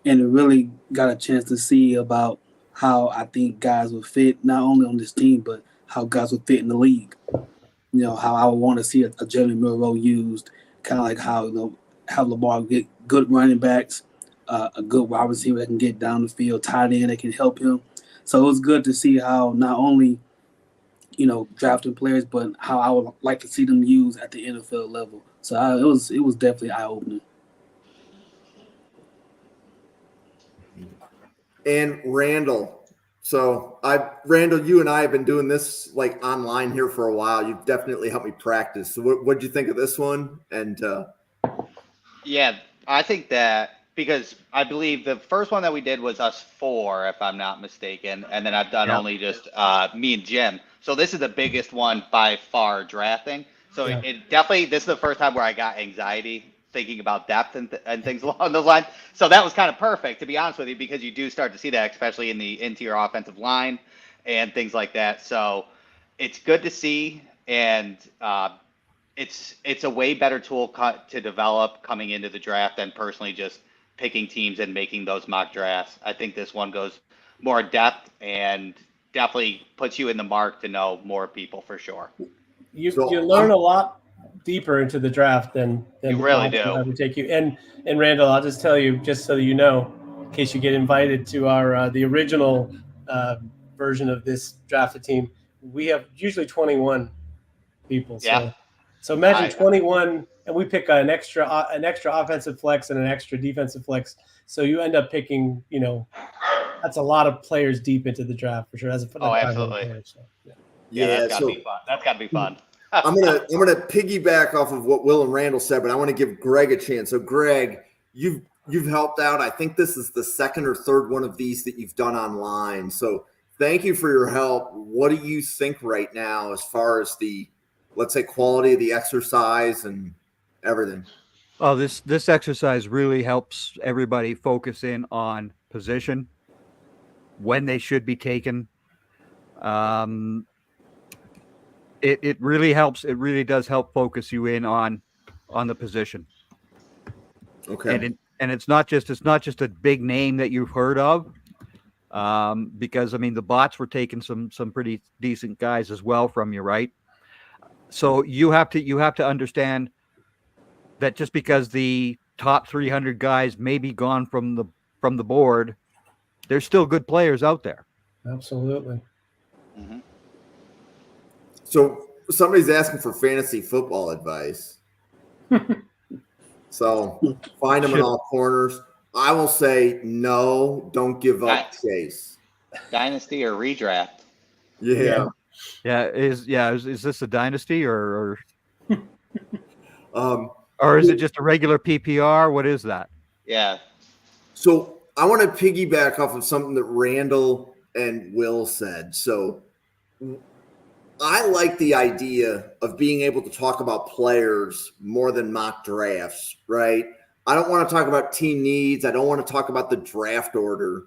and it really got a chance to see about how I think guys would fit not only on this team but how guys would fit in the league. How I would want to see a Jalen Milroe used, kind of like how how Lamar get good running backs, a good wide receiver that can get down the field, tight end that can help him. So it was good to see how not only drafting players, but how I would like to see them used at the NFL level. So it was definitely eye opening. And Randall. So Randall, you and I have been doing this like online here for a while. You've definitely helped me practice. So what'd you think of this one? And Yeah, I think that because I believe the first one that we did was us 4, if I'm not mistaken, and then I've done only just me and Jim. So this is the biggest one by far drafting. So Yeah. it definitely, this is the first time where I got anxiety thinking about depth and things along those lines. So that was kind of perfect, to be honest with you, because you do start to see that, especially in the interior offensive line and things like that. So it's good to see, and it's a way better tool to develop coming into the draft than personally just picking teams and making those mock drafts. I think this one goes more depth and definitely puts you in the mark to know more people for sure. You So learn a lot deeper into the draft than You really the do. would take you. And Randall, I'll just tell you, just so you know, in case you get invited to our the original version of this drafted team, we have usually 21 people. Yeah. So imagine I- 21, and we pick an extra offensive flex and an extra defensive flex. So you end up picking, that's a lot of players deep into the draft for sure. Oh, absolutely. Players, so, yeah. Yeah, that's gotta so be fun. That's gotta be fun. I'm gonna piggyback off of what Will and Randall said, but I want to give Greg a chance. So Greg, you've helped out. I think this is the second or third one of these that you've done online. So thank you for your help. What do you think right now as far as the, let's say, quality of the exercise and everything? Oh, this exercise really helps everybody focus in on position, when they should be taken. It really helps. It really does help focus you in on the position. Okay. And it's not just a big name that you've heard of, because I mean the bots were taking some pretty decent guys as well from you, right? So you have to understand that just because the top 300 guys may be gone from the board, there's still good players out there. Absolutely. Mhm. So somebody's asking for fantasy football advice. So find them in all corners. I will say no, don't give up chase. Dynasty or redraft? Yeah. Is this a dynasty or Um, is it just a regular PPR? What is that? Yeah. So I want to piggyback off of something that Randall and Will said. So I like the idea of being able to talk about players more than mock drafts, right? I don't want to talk about team needs. I don't want to talk about the draft order.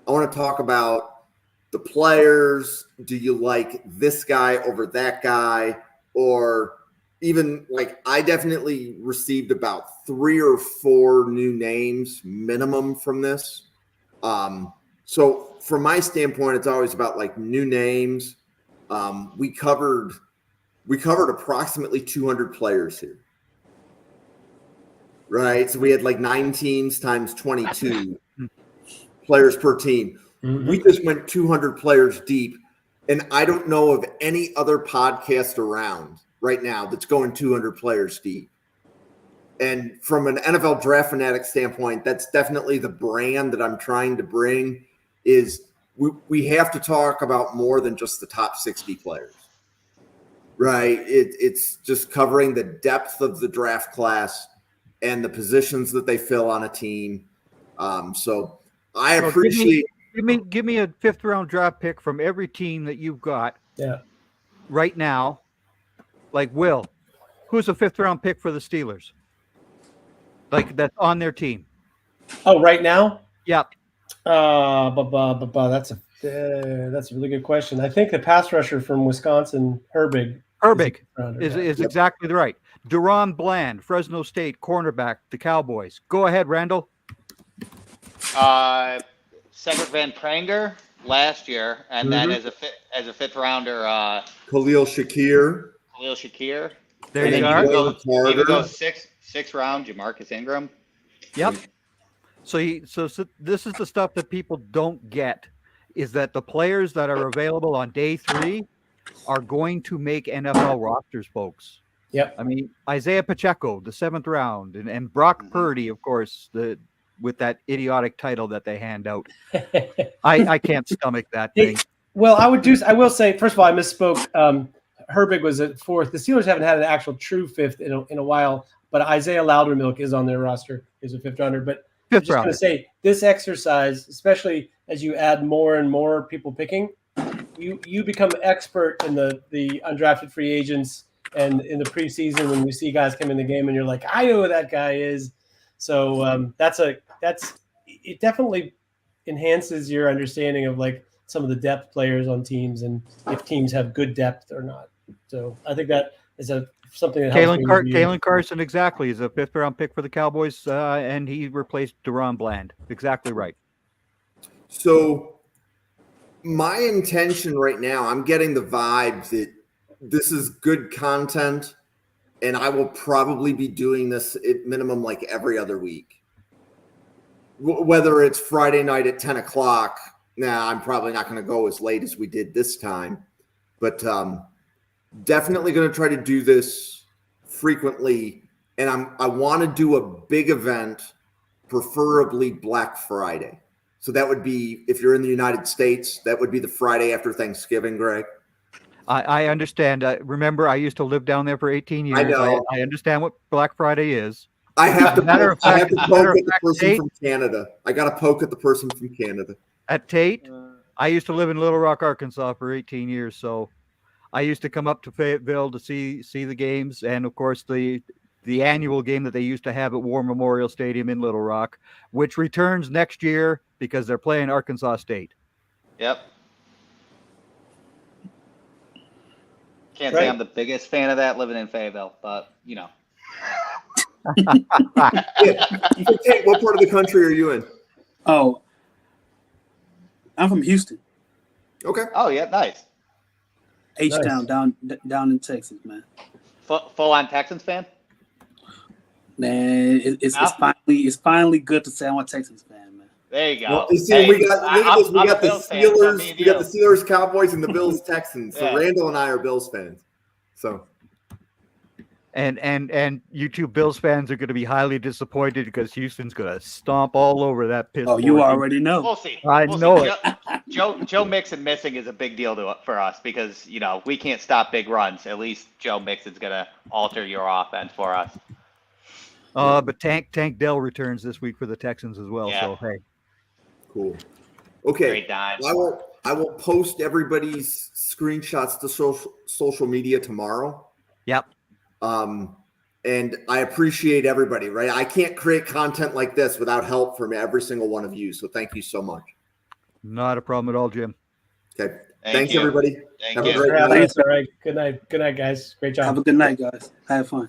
I want to talk about the players. Do you like this guy over that guy? Or even like I definitely received about 3 or 4 new names minimum from this. So from my standpoint, it's always about like new names. We covered approximately 200 players here, right? So we had like 9 teams times 22 players per team. Mhm. We just went 200 players deep, and I don't know of any other podcast around right now that's going 200 players deep. And from an NFL Draft Fanatic standpoint, that's definitely the brand that I'm trying to bring. Is we have to talk about more than just the top 60 players, right? It's just covering the depth of the draft class and the positions that they fill on a team. So I So appreciate. Give me a 5th round draft pick from every team that you've got Yeah. right now. Like Will, who's a 5th round pick for the Steelers? Like that's on their team. Oh, right now? Yep. That's a really good question. I think the pass rusher from Wisconsin, Herbig. is exactly right. Duron Bland, Fresno State cornerback, the Cowboys. Go ahead, Randall. Cedric Van Pranger last year, and then as a 5th rounder, Khalil Shakir. Khalil Shakir. There And you then are. Even go sixth round, Jamarcus Ingram. Yep. So this is the stuff that people don't get, is that the players that are available on day 3 are going to make NFL rosters, folks. Yep. I mean, Isaiah Pacheco, the 7th round, and Brock Purdy, of course, with that idiotic title that they hand out. I can't stomach that thing. Well, I will say, first of all, I misspoke. Herbig was at 4th. The Steelers haven't had an actual true 5th in a while, but Isaiah Loudermilk is on their roster. He's a 5th rounder. But I'm just going to say, this exercise, especially as you add more and more people picking, you become expert in the undrafted free agents and in the preseason when you see guys come in the game and you're like, I know who that guy is. So it definitely enhances your understanding of like some of the depth players on teams and if teams have good depth or not. So I think that is something that helps me review. Kalen Carson, exactly, is a 5th round pick for the Cowboys, and he replaced Deron Bland. Exactly right. So my intention right now, I'm getting the vibes that this is good content, and I will probably be doing this at minimum like every other week. Whether it's Friday night at 10 o'clock, I'm probably not going to go as late as we did this time, but definitely going to try to do this frequently. And I want to do a big event, preferably Black Friday. So that would be, if you're in the United States, that would be the Friday after Thanksgiving, Greg. I understand. Remember, I used to live down there for 18 years. I know. I understand what Black Friday is. I have to Matter of poke fact- at matter of the fact, person Tate- from Canada. I got to poke at the person from Canada. At Tate, I used to live in Little Rock, Arkansas for 18 years. So I used to come up to Fayetteville to see the games. And of course, the annual game that they used to have at War Memorial Stadium in Little Rock, which returns next year because they're playing Arkansas State. Yep. Can't Right. say I'm the biggest fan of that living in Fayetteville, but you know. Yeah. Hey, what part of the country are you in? Oh, I'm from Houston, Okay. Oh yeah, nice. H-Town, down in Texas, man. Full on Texans fan. Man, it's finally good to say I'm a Texans fan, man. There you go. Well, you see, Hey, we got, look at this. We I'm got a the Bills fan, so me Steelers. and We got you. the Steelers, Cowboys, and the Bills, Texans. So Yeah. Randall and I are Bills fans. So And you two Bills fans are going to be highly disappointed because Houston's going to stomp all over that piss. Oh, you boy. already know. We'll see. I We'll know see. it. Joe Mixon missing is a big deal for us because we can't stop big runs. At least Joe Mixon's gonna alter your offense for us. But Tank Dell returns this week for the Texans as well. Yeah. So hey, cool. Okay. Great dime. I will post everybody's screenshots to social media tomorrow. yep. And I appreciate everybody, right? I can't create content like this without help from every single one of you. So thank you so much. Not a problem at all, Jim. Okay. Thank Thanks, you. everybody. Thank Have you. a great Yeah, night. that's all right. Good night. Good night, guys. Great job. Have a good night, guys. Have fun.